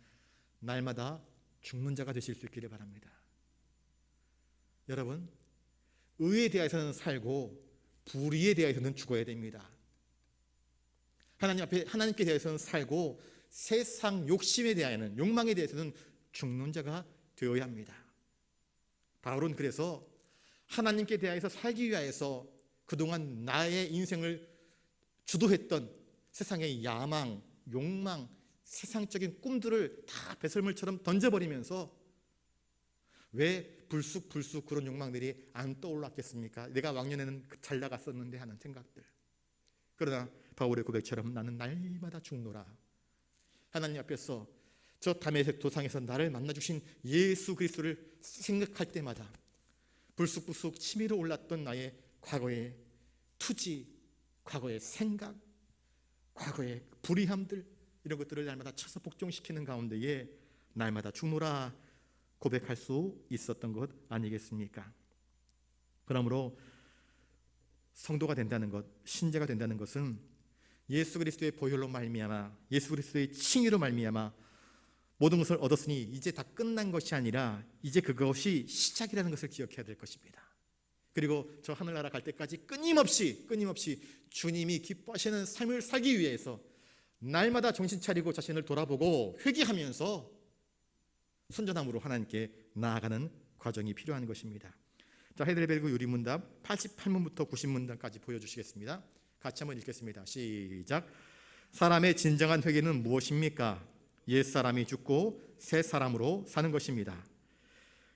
날마다 죽는 자가 되실 수 있기를 바랍니다. 여러분, 의에 대해서는 살고 불의에 대해서는 죽어야 됩니다. 하나님께 대해서는 살고 세상 욕심에 대하여는, 욕망에 대해서는 죽는 자가 되어야 합니다. 바울은 그래서 하나님께 대하여서 살기 위하여서 그동안 나의 인생을 주도했던 세상의 야망, 욕망, 세상적인 꿈들을 다 배설물처럼 던져버리면서 왜 불쑥 그런 욕망들이 안 떠올랐겠습니까? 내가 왕년에는 잘 나갔었는데 하는 생각들. 그러나 바울의 고백처럼 나는 날마다 죽노라. 하나님 앞에서 저 다메섹 도상에서 나를 만나주신 예수 그리스도를 생각할 때마다 불쑥 치밀어 올랐던 나의 과거의 투지, 과거의 생각, 과거의 불의함들, 이런 것들을 날마다 쳐서 복종시키는 가운데에 날마다 죽노라 고백할 수 있었던 것 아니겠습니까? 그러므로 성도가 된다는 것, 신자가 된다는 것은 예수 그리스도의 보혈로 말미암아, 예수 그리스도의 칭의로 말미암아 모든 것을 얻었으니 이제 다 끝난 것이 아니라 이제 그것이 시작이라는 것을 기억해야 될 것입니다. 그리고 저 하늘나라 갈 때까지 끊임없이 주님이 기뻐하시는 삶을 살기 위해서 날마다 정신 차리고 자신을 돌아보고 회개하면서 순전함으로 하나님께 나아가는 과정이 필요한 것입니다. 자, 하이델베르그 유리문답 88문부터 90문답까지 보여주시겠습니다. 같이 한번 읽겠습니다. 시작. 사람의 진정한 회개는 무엇입니까? 옛사람이 죽고 새 사람으로 사는 것입니다.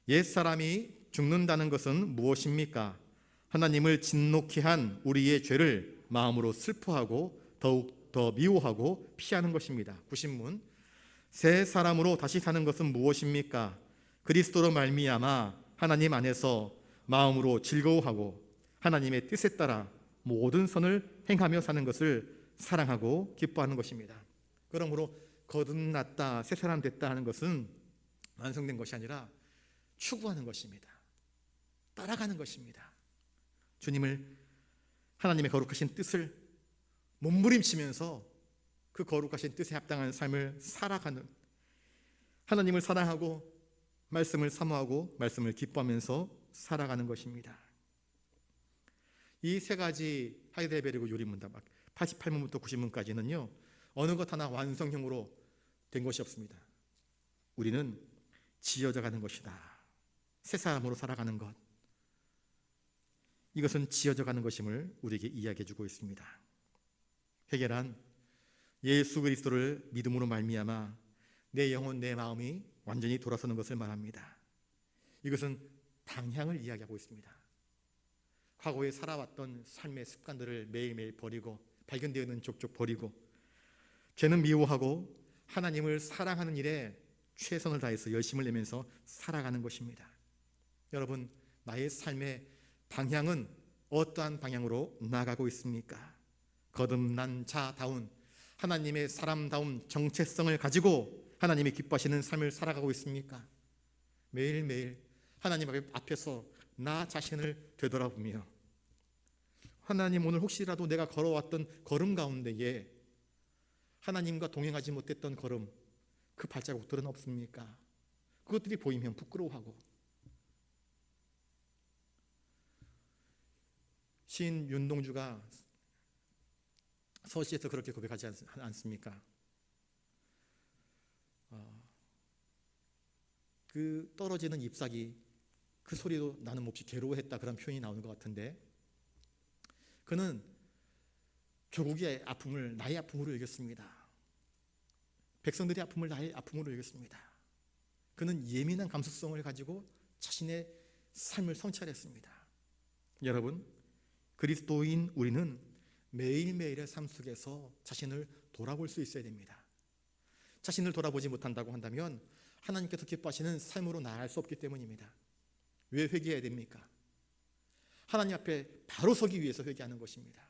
옛사람이 죽는다는 것은 무엇입니까? 하나님을 진노케 한 우리의 죄를 마음으로 슬퍼하고 더욱 더 미워하고 피하는 것입니다. 90문. 새 사람으로 다시 사는 것은 무엇입니까? 그리스도로 말미암아 하나님 안에서 마음으로 즐거워하고 하나님의 뜻에 따라 모든 선을 행하며 사는 것을 사랑하고 기뻐하는 것입니다. 그러므로 거듭났다, 새 사람 됐다 하는 것은 완성된 것이 아니라 추구하는 것입니다. 따라가는 것입니다. 주님을, 하나님의 거룩하신 뜻을 몸부림치면서 그 거룩하신 뜻에 합당한 삶을 살아가는, 하나님을 사랑하고 말씀을 사모하고 말씀을 기뻐하면서 살아가는 것입니다. 이 세 가지 하이델베르그 요리문답 88문부터 90문까지는요 어느 것 하나 완성형으로 된 것이 없습니다. 우리는 지어져 가는 것이다. 새 사람으로 살아가는 것, 이것은 지어져 가는 것임을 우리에게 이야기해 주고 있습니다. 회개란 예수 그리스도를 믿음으로 말미암아 내 영혼, 내 마음이 완전히 돌아서는 것을 말합니다. 이것은 방향을 이야기하고 있습니다. 과거에 살아왔던 삶의 습관들을 매일매일 버리고, 발견되어있는 족족 버리고, 죄는 미워하고 하나님을 사랑하는 일에 최선을 다해서 열심을 내면서 살아가는 것입니다. 여러분, 나의 삶의 방향은 어떠한 방향으로 나아가고 있습니까? 거듭난 자다운 하나님의 사람다운 정체성을 가지고 하나님이 기뻐하시는 삶을 살아가고 있습니까? 매일매일 하나님 앞에서 나 자신을 되돌아보며, 하나님, 오늘 혹시라도 내가 걸어왔던 걸음 가운데에 하나님과 동행하지 못했던 걸음, 그 발자국들은 없습니까? 그것들이 보이면 부끄러워하고. 시인 윤동주가 서시에서 그렇게 고백하지 않습니까? 그 떨어지는 잎사귀, 그 소리도 나는 몹시 괴로워했다, 그런 표현이 나오는 것 같은데, 그는 조국의 아픔을 나의 아픔으로 여겼습니다. 백성들의 아픔을 나의 아픔으로 여겼습니다. 그는 예민한 감수성을 가지고 자신의 삶을 성찰했습니다. 여러분, 그리스도인 우리는 매일매일의 삶 속에서 자신을 돌아볼 수 있어야 됩니다. 자신을 돌아보지 못한다고 한다면 하나님께서 기뻐하시는 삶으로 나아갈 수 없기 때문입니다. 왜 회개해야 됩니까? 하나님 앞에 바로 서기 위해서 회개하는 것입니다.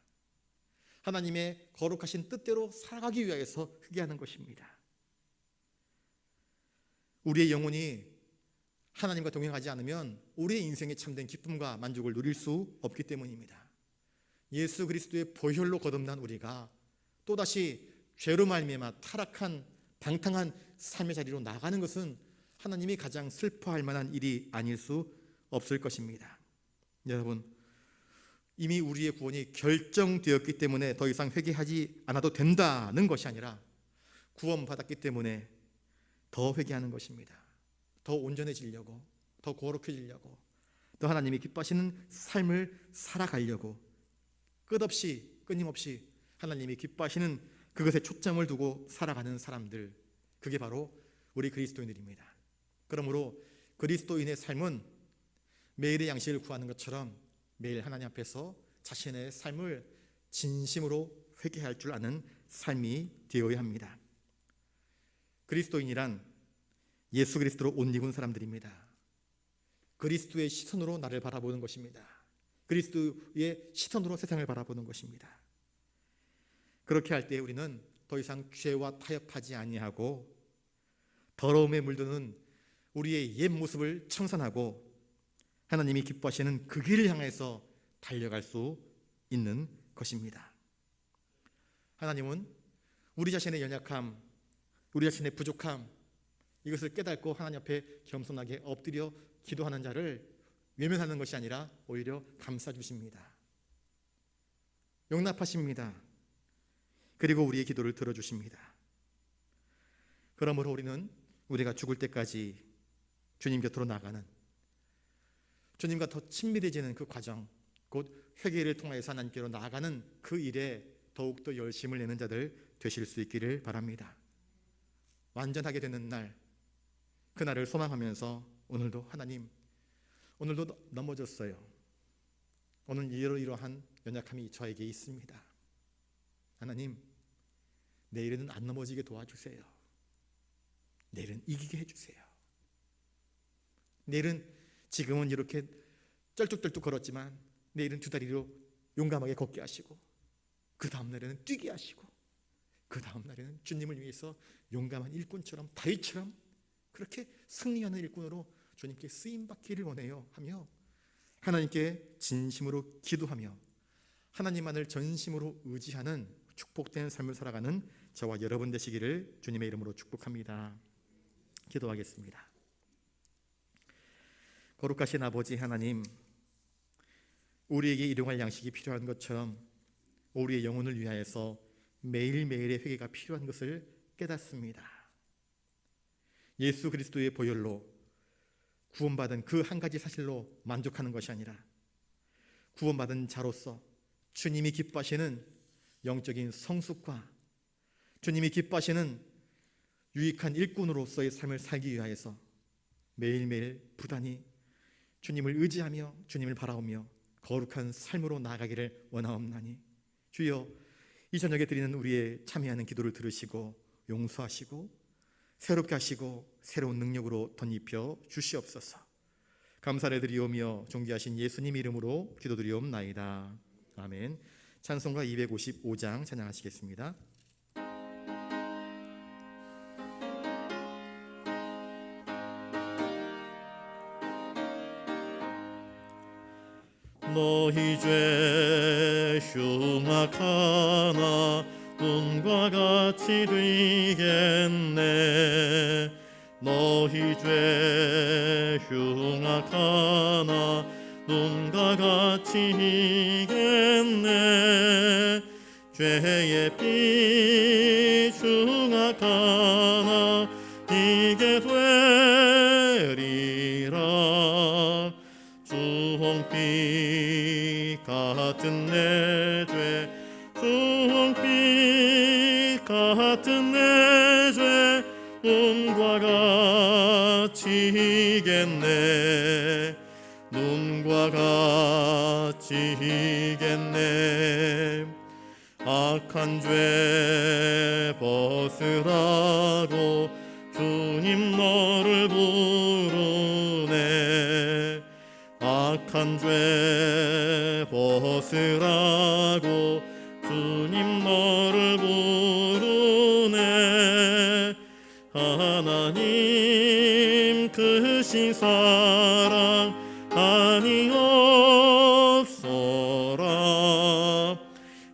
하나님의 거룩하신 뜻대로 살아가기 위해서 회개하는 것입니다. 우리의 영혼이 하나님과 동행하지 않으면 우리의 인생에 참된 기쁨과 만족을 누릴 수 없기 때문입니다. 예수 그리스도의 보혈로 거듭난 우리가 또다시 죄로 말미암아 타락한 방탕한 삶의 자리로 나가는 것은 하나님이 가장 슬퍼할 만한 일이 아닐 수 없을 것입니다. 여러분, 이미 우리의 구원이 결정되었기 때문에 더 이상 회개하지 않아도 된다는 것이 아니라 구원받았기 때문에 더 회개하는 것입니다. 더 온전해지려고, 더 거룩해지려고, 더 하나님이 기뻐하시는 삶을 살아가려고 끊임없이 하나님이 기뻐하시는 그것에 초점을 두고 살아가는 사람들, 그게 바로 우리 그리스도인들입니다. 그러므로 그리스도인의 삶은 매일의 양식을 구하는 것처럼 매일 하나님 앞에서 자신의 삶을 진심으로 회개할 줄 아는 삶이 되어야 합니다. 그리스도인이란 예수 그리스도로 옷 입은 사람들입니다. 그리스도의 시선으로 나를 바라보는 것입니다. 그리스도의 시선으로 세상을 바라보는 것입니다. 그렇게 할 때 우리는 더 이상 죄와 타협하지 아니하고 더러움에 물드는 우리의 옛 모습을 청산하고 하나님이 기뻐하시는 그 길을 향해서 달려갈 수 있는 것입니다. 하나님은 우리 자신의 연약함, 우리 자신의 부족함, 이것을 깨닫고 하나님 앞에 겸손하게 엎드려 기도하는 자를 외면하는 것이 아니라 오히려 감싸주십니다. 용납하십니다. 그리고 우리의 기도를 들어주십니다. 그러므로 우리는 우리가 죽을 때까지 주님 곁으로 나가는, 주님과 더 친밀해지는 그 과정, 곧 회개를 통해서 하나님께로 나아가는 그 일에 더욱더 열심을 내는 자들 되실 수 있기를 바랍니다. 완전하게 되는 날, 그날을 소망하면서 오늘도 하나님, 오늘도 넘어졌어요. 오늘 이러이러한 연약함이 저에게 있습니다. 하나님, 내일은 안 넘어지게 도와주세요. 내일은 이기게 해주세요. 내일은 지금은 이렇게 쩔뚝쩔뚝 걸었지만 내일은 두 다리로 용감하게 걷게 하시고, 그 다음 날에는 뛰게 하시고, 그 다음 날에는 주님을 위해서 용감한 일꾼처럼, 다윗처럼 그렇게 승리하는 일꾼으로 주님께 쓰임받기를 원해요 하며 하나님께 진심으로 기도하며 하나님만을 전심으로 의지하는 축복된 삶을 살아가는 저와 여러분 되시기를 주님의 이름으로 축복합니다. 기도하겠습니다. 거룩하신 아버지 하나님, 우리에게 일용할 양식이 필요한 것처럼 우리의 영혼을 위하여서 매일매일의 회개가 필요한 것을 깨닫습니다. 예수 그리스도의 보혈로 구원받은 그 한 가지 사실로 만족하는 것이 아니라 구원받은 자로서 주님이 기뻐하시는 영적인 성숙과 주님이 기뻐하시는 유익한 일꾼으로서의 삶을 살기 위하여서 매일매일 부단히 주님을 의지하며 주님을 바라오며 거룩한 삶으로 나아가기를 원하옵나니 주여, 이 저녁에 드리는 우리의 참여하는 기도를 들으시고 용서하시고 새롭게 하시고 새로운 능력으로 덧입혀 주시옵소서. 감사를 드리오며 존귀하신 예수님 이름으로 기도드리옵나이다. 아멘. 찬송가 255장 찬양하시겠습니다. 너희 죄 흉악하나 눈과 같이 되겠네. 너희 죄 흉악하나 눈과 같이 이겠네. 죄의 피 흉악하나 이게 되리라. 주홍빛 같은 내 죄, 주홍빛 같은 내 죄, 눈과 같이 같이겠네 눈과 같이겠네 악한 죄 벗으라고 주님 너를 부르네 악한 죄 벗으라고 주님 너를 부르네 하나님 크신 사랑 아니옵소라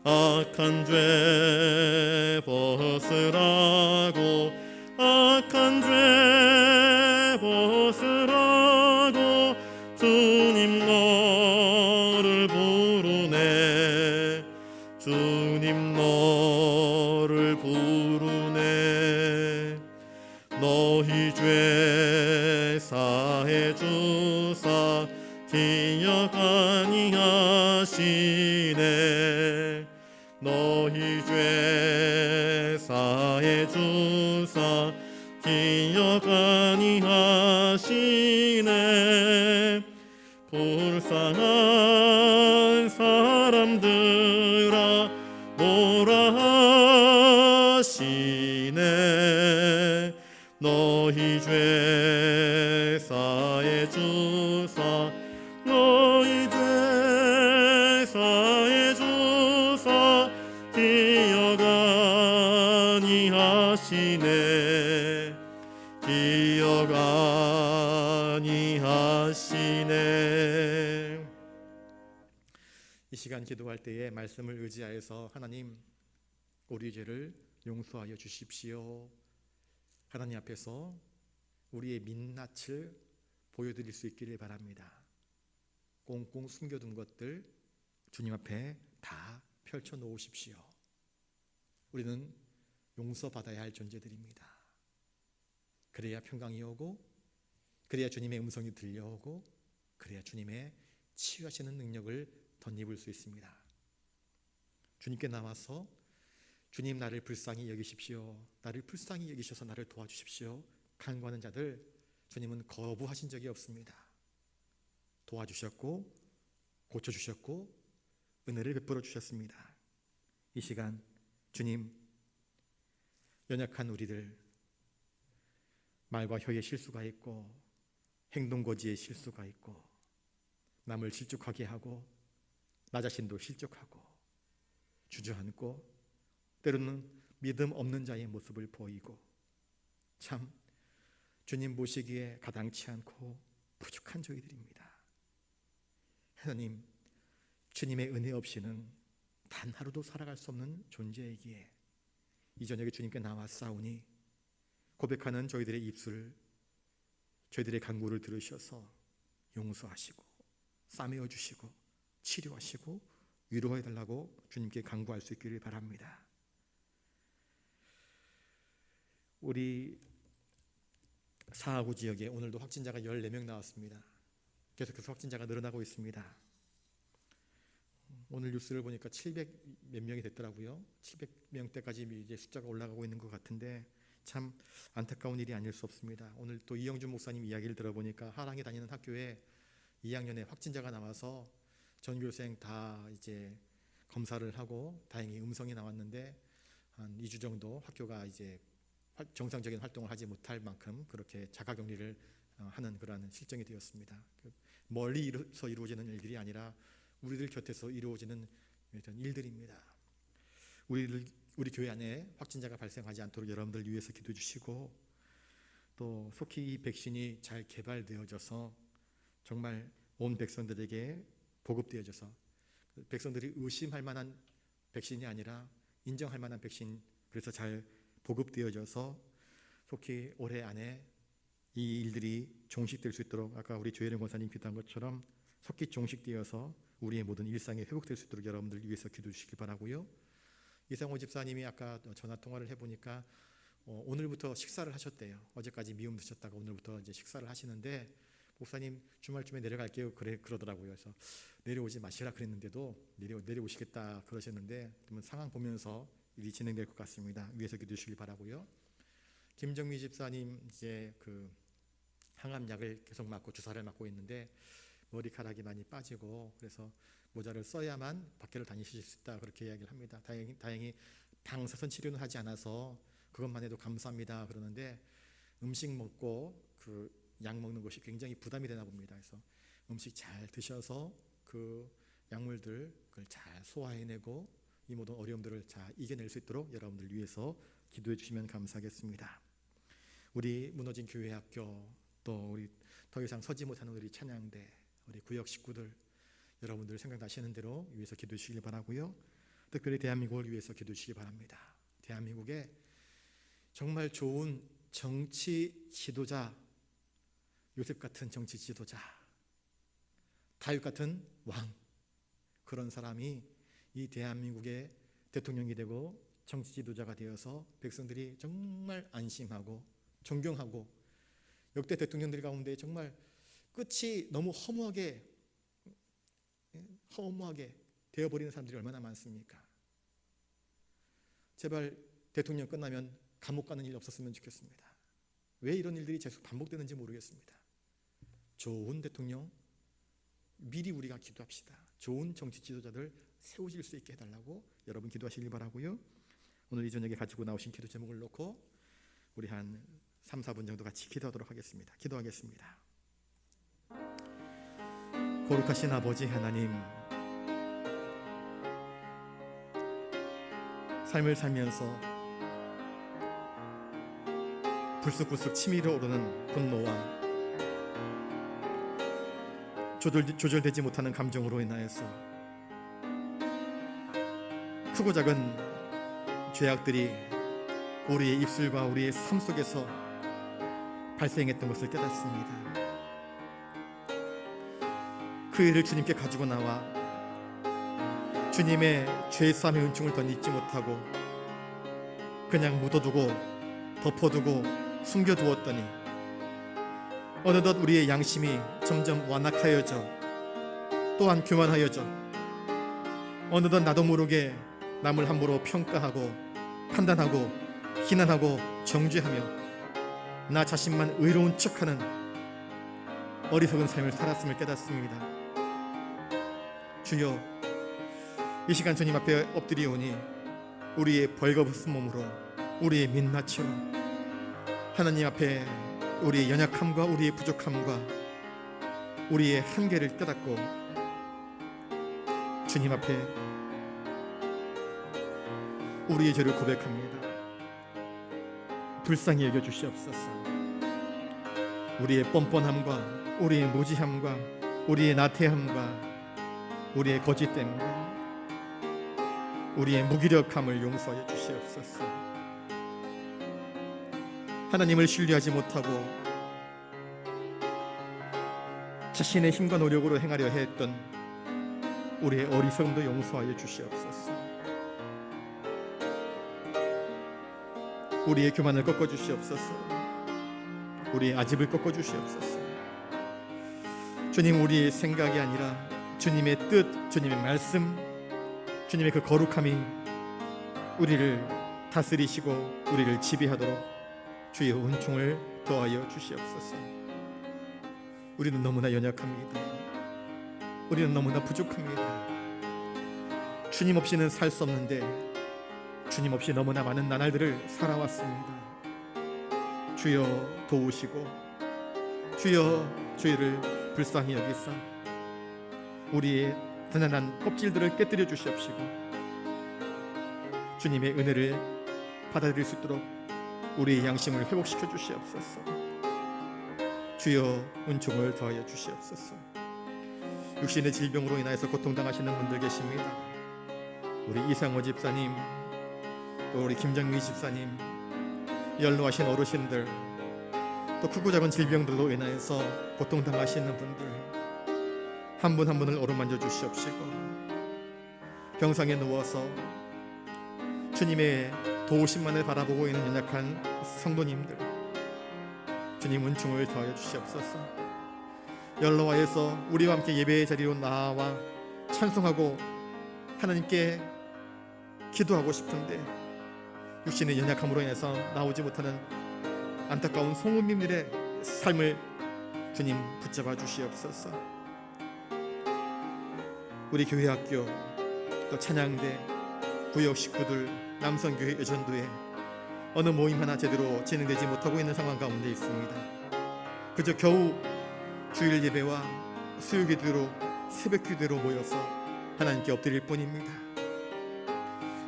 악한 죄 벗으라고 악한 죄 벗으라고 주님 너를 부르네 주님 너를 부르네 너희 죄 사해 주사 기억 아니하시네 너희 죄 사해 주사 기억 아니하시네 불쌍한 사람들아 뭐라 하시네 너희 죄 사해 주사 너희 죄 사해 주사 기억 아니하시네 기억 아니하시네 이 시간 기도할 때에 말씀을 의지하여서 하나님 우리 죄를 용서하여 주십시오. 하나님 앞에서 우리의 민낯을 보여드릴 수 있기를 바랍니다. 꽁꽁 숨겨둔 것들 주님 앞에 다 펼쳐놓으십시오. 우리는 용서받아야 할 존재들입니다. 그래야 평강이 오고 그래야 주님의 음성이 들려오고 그래야 주님의 치유하시는 능력을 덧입을 수 있습니다. 주님께 나와서 주님 나를 불쌍히 여기십시오. 나를 불쌍히 여기셔서 나를 도와주십시오. 간구하는 자들 주님은 거부하신 적이 없습니다. 도와주셨고 고쳐주셨고 은혜를 베풀어 주셨습니다. 이 시간 주님 연약한 우리들 말과 혀에 실수가 있고 행동거지에 실수가 있고 남을 실족하게 하고 나 자신도 실족하고 주저앉고 때로는 믿음 없는 자의 모습을 보이고 참 주님 보시기에 가당치 않고 부족한 저희들입니다. 하나님 주님의 은혜 없이는 단 하루도 살아갈 수 없는 존재이기에 이 저녁에 주님께 나와 싸우니 고백하는 저희들의 입술을 저희들의 간구를 들으셔서 용서하시고 싸매어 주시고 치료하시고 위로해 달라고 주님께 간구할 수 있기를 바랍니다. 우리 사하구 지역에 오늘도 확진자가 14명 나왔습니다. 계속해서 확진자가 늘어나고 있습니다. 오늘 뉴스를 보니까 700 몇 명이 됐더라고요. 700명대까지 이제 숫자가 올라가고 있는 것 같은데 참 안타까운 일이 아닐 수 없습니다. 오늘 또 이영준 목사님 이야기를 들어보니까 하랑에 다니는 학교에 2학년에 확진자가 나와서 전교생 다 이제 검사를 하고 다행히 음성이 나왔는데 한 2주 정도 학교가 이제 정상적인 활동을 하지 못할 만큼 그렇게 자가격리를 하는 그러한 실정이 되었습니다. 멀리서 이루어지는 일들이 아니라 우리들 곁에서 이루어지는 일들입니다. 우리 교회 안에 확진자가 발생하지 않도록 여러분들 위해서 기도해 주시고 또 속히 이 백신이 잘 개발되어져서 정말 온 백성들에게 보급되어져서 백성들이 의심할 만한 백신이 아니라 인정할 만한 백신 그래서 잘 보급되어져서 속히 올해 안에 이 일들이 종식될 수 있도록 아까 우리 조혜령 권사님 기도한 것처럼 속히 종식되어서 우리의 모든 일상이 회복될 수 있도록 여러분들 위해서 기도해 주시기 바라고요. 이상호 집사님이 아까 전화통화를 해보니까 오늘부터 식사를 하셨대요. 어제까지 미움 드셨다가 오늘부터 이제 식사를 하시는데 목사님 주말쯤에 내려갈게요 그러더라고요. 그래서 내려오지 마시라 그랬는데도 내려오시겠다 그러셨는데 상황 보면서 일이 진행될 것 같습니다. 위에서 기도해 주시기 바라고요. 김정미 집사님 이제 항암약을 계속 맞고 주사를 맞고 있는데 머리카락이 많이 빠지고 그래서 모자를 써야만 밖을 다니실 수 있다 그렇게 이야기를 합니다. 다행히 방사선 치료는 하지 않아서 그것만 해도 감사합니다 그러는데 음식 먹고 그 약 먹는 것이 굉장히 부담이 되나 봅니다. 그래서 음식 잘 드셔서 그 약물들 그걸 잘 소화해내고 이 모든 어려움들을 잘 이겨낼 수 있도록 여러분들 위해서 기도해 주시면 감사하겠습니다. 우리 무너진 교회 학교 또 우리 더 이상 서지 못하는 우리 찬양대 우리 구역 식구들 여러분들 생각나시는 대로 위해서 기도해 주시길 바라고요. 특별히 대한민국을 위해서 기도해 주시기 바랍니다. 대한민국에 정말 좋은 정치 지도자, 요셉 같은 정치 지도자, 다윗 같은 왕, 그런 사람이 이 대한민국의 대통령이 되고 정치 지도자가 되어서 백성들이 정말 안심하고 존경하고 역대 대통령들 가운데 정말 끝이 너무 허무하게 되어버리는 사람들이 얼마나 많습니까? 제발 대통령 끝나면 감옥 가는 일 없었으면 좋겠습니다. 왜 이런 일들이 계속 반복되는지 모르겠습니다. 좋은 대통령 미리 우리가 기도합시다. 좋은 정치 지도자들 세우실 수 있게 해달라고 여러분 기도하시길 바라고요. 오늘 이 저녁에 가지고 나오신 기도 제목을 놓고 우리 한 3, 4분 정도 같이 기도하도록 하겠습니다. 기도하겠습니다. 거룩하신 아버지 하나님, 삶을 살면서 불쑥불쑥 치밀어 오르는 분노와 조절되지 못하는 감정으로 인하여서 크고 작은 죄악들이 우리의 입술과 우리의 삶 속에서 발생했던 것을 깨닫습니다. 그 일을 주님께 가지고 나와 주님의 죄사함의 은총을 더 잊지 못하고 그냥 묻어두고 덮어두고 숨겨두었더니 어느덧 우리의 양심이 점점 완악하여져 또한 교만하여져 어느덧 나도 모르게 남을 함부로 평가하고 판단하고 비난하고 정죄하며 나 자신만 의로운 척하는 어리석은 삶을 살았음을 깨닫습니다. 주여, 이 시간 주님 앞에 엎드리오니 우리의 벌거벗은 몸으로 우리의 민낯으로 하나님 앞에 우리의 연약함과 우리의 부족함과 우리의 한계를 깨닫고 주님 앞에 우리의 죄를 고백합니다. 불쌍히 여겨주시옵소서. 우리의 뻔뻔함과 우리의 무지함과 우리의 나태함과 우리의 거짓됨과 우리의 무기력함을 용서하여 주시옵소서. 하나님을 신뢰하지 못하고 자신의 힘과 노력으로 행하려 했던 우리의 어리석음도 용서하여 주시옵소서. 우리의 교만을 꺾어 주시옵소서. 우리의 아집을 꺾어 주시옵소서. 주님, 우리의 생각이 아니라 주님의 뜻, 주님의 말씀, 주님의 그 거룩함이 우리를 다스리시고 우리를 지배하도록 주의 은총을 더하여 주시옵소서. 우리는 너무나 연약합니다. 우리는 너무나 부족합니다. 주님 없이는 살 수 없는데 주님 없이 너무나 많은 나날들을 살아왔습니다. 주여 도우시고 주여 저희를 불쌍히 여기사 우리의 단단한 껍질들을 깨뜨려 주시옵시고 주님의 은혜를 받아들일 수 있도록 우리의 양심을 회복시켜 주시옵소서. 주여 은총을 더하여 주시옵소서. 육신의 질병으로 인하여서 고통당하시는 분들 계십니다. 우리 이상호 집사님, 또 우리 김정미 집사님, 연로하신 어르신들, 또 크고 작은 질병들로 인하여서 고통당하시는 분들 한 분 한 분을 어루만져 주시옵시고 병상에 누워서 주님의 도우심만을 바라보고 있는 연약한 성도님들 주님 은총을 더하여 주시옵소서. 연로와에서 우리와 함께 예배의 자리로 나와 찬송하고 하나님께 기도하고 싶은데 육신의 연약함으로 인해서 나오지 못하는 안타까운 성도님들의 삶을 주님 붙잡아 주시옵소서. 우리 교회 학교 또 찬양대 구역 식구들 남성교회 여전도회 어느 모임 하나 제대로 진행되지 못하고 있는 상황 가운데 있습니다. 그저 겨우 주일 예배와 수요 기도로 새벽 기도로 모여서 하나님께 엎드릴 뿐입니다.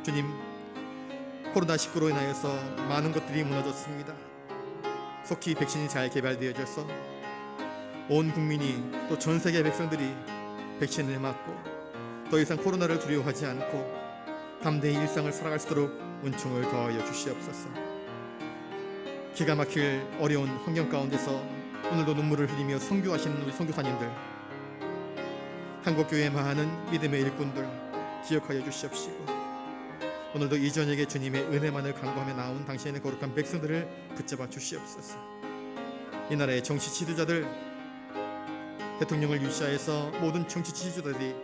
주님, 코로나19로 인하여서 많은 것들이 무너졌습니다. 속히 백신이 잘 개발되어져서 온 국민이 또 전 세계 백성들이 백신을 맞고 더 이상 코로나를 두려워하지 않고 담대히 일상을 살아갈 수 있도록 은총을 더하여 주시옵소서. 기가 막힐 어려운 환경 가운데서 오늘도 눈물을 흘리며 선교하시는 우리 선교사님들, 한국교회 많은 믿음의 일꾼들 기억하여 주시옵시고, 오늘도 이 저녁에 주님의 은혜만을 간구하며 나온 당신의 거룩한 백성들을 붙잡아 주시옵소서. 이 나라의 정치 지도자들, 대통령을 유시하여서 모든 정치 지도자들이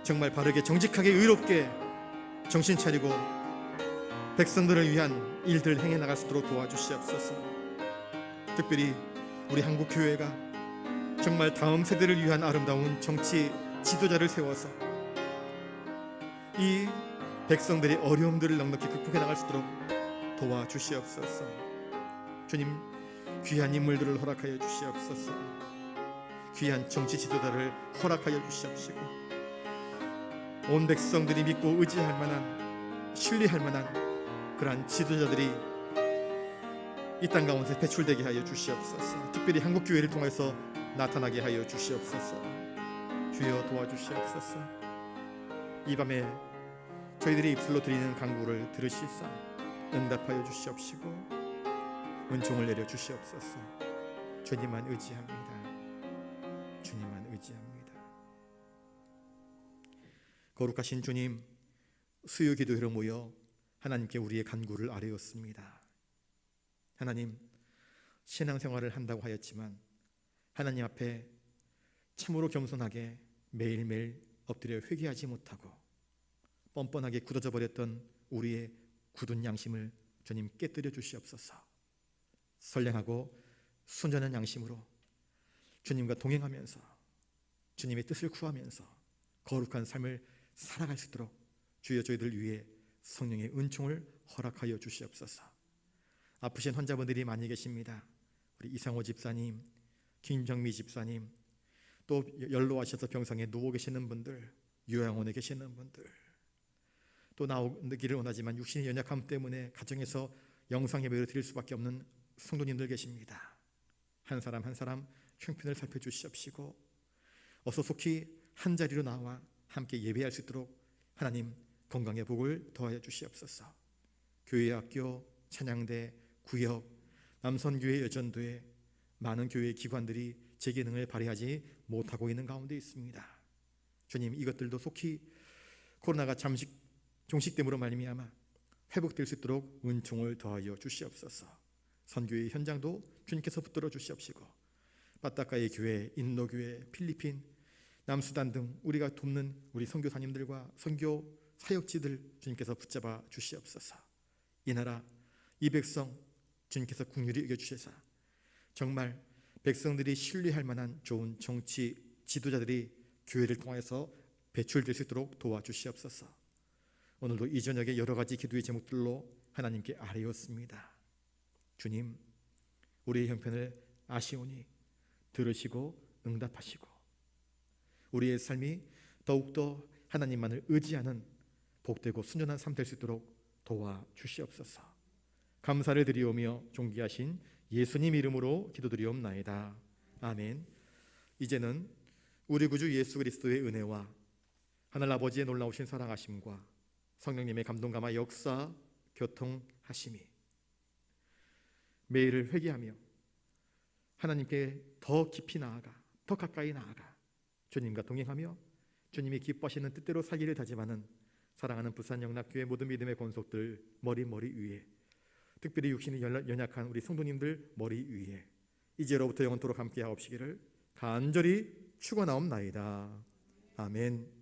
정말 바르게 정직하게 의롭게 정신 차리고 백성들을 위한 일들을 행해 나갈 수 있도록 도와주시옵소서. 특별히 우리 한국교회가 정말 다음 세대를 위한 아름다운 정치 지도자를 세워서 이 백성들의 어려움들을 넉넉히 극복해 나갈 수 있도록 도와주시옵소서. 주님, 귀한 인물들을 허락하여 주시옵소서. 귀한 정치 지도자를 허락하여 주시옵시고, 온 백성들이 믿고 의지할 만한, 신뢰할 만한 그러한 지도자들이 이 땅 가운데 배출되게 하여 주시옵소서. 특별히 한국교회를 통해서 나타나게 하여 주시옵소서. 주여 도와주시옵소서. 이 밤에 저희들이 입술로 드리는 간구를 들으시사 응답하여 주시옵시고 은총을 내려 주시옵소서. 주님만 의지합니다. 주님만 의지합니다. 거룩하신 주님, 수요 기도회로 모여 하나님께 우리의 간구를 아뢰었습니다. 하나님, 신앙생활을 한다고 하였지만 하나님 앞에 참으로 겸손하게 매일매일 엎드려 회개하지 못하고 뻔뻔하게 굳어져 버렸던 우리의 굳은 양심을 주님 깨뜨려 주시옵소서. 선량하고 순전한 양심으로 주님과 동행하면서 주님의 뜻을 구하면서 거룩한 삶을 살아갈 수 있도록 주여 저희들 위해 성령의 은총을 허락하여 주시옵소서. 아프신 환자분들이 많이 계십니다. 우리 이상호 집사님, 김정미 집사님, 또 연로하셔서 병상에 누워 계시는 분들, 요양원에 계시는 분들, 또 나오기를 원하지만 육신의 연약함 때문에 가정에서 영상 예배를 드릴 수밖에 없는 성도님들 계십니다. 한 사람 한 사람 형편을 살펴주시옵시고 어서 속히 한 자리로 나와 함께 예배할 수 있도록 하나님 건강의 복을 더하여 주시옵소서. 교회, 학교, 찬양대, 구역, 남선교회, 여전도회 많은 교회 기관들이 제 기능을 발휘하지 못하고 있는 가운데 있습니다. 주님, 이것들도 속히 코로나가 잠시 종식됨으로 말미암아 회복될 수 있도록 은총을 더하여 주시옵소서. 선교의 현장도 주님께서 붙들어 주시옵시고 바타카의 교회, 인도교회, 필리핀, 남수단 등 우리가 돕는 우리 선교사님들과 선교 사역지들 주님께서 붙잡아 주시옵소서. 이 나라, 이 백성 주님께서 긍휼히 여겨주셔서 정말 백성들이 신뢰할 만한 좋은 정치 지도자들이 교회를 통해서 배출될 수 있도록 도와주시옵소서. 오늘도 이 저녁에 여러 가지 기도의 제목들로 하나님께 아뢰었습니다. 주님, 우리의 형편을 아시오니 들으시고 응답하시고 우리의 삶이 더욱더 하나님만을 의지하는 복되고 순전한 삶 될 수 있도록 도와주시옵소서. 감사를 드리오며 존귀하신 예수님 이름으로 기도드리옵나이다. 아멘. 이제는 우리 구주 예수 그리스도의 은혜와 하늘 아버지의 놀라우신 사랑하심과 성령님의 감동감화 역사 교통하심이 매일을 회개하며 하나님께 더 깊이 나아가 더 가까이 나아가 주님과 동행하며 주님이 기뻐하시는 뜻대로 살기를 다짐하는 사랑하는 부산영락교회 모든 믿음의 권속들 머리 위에, 특별히 육신이 연약한 우리 성도님들 머리 위에 이제로부터 영원토록 함께 하옵시기를 간절히 축원하옵나이다. 아멘.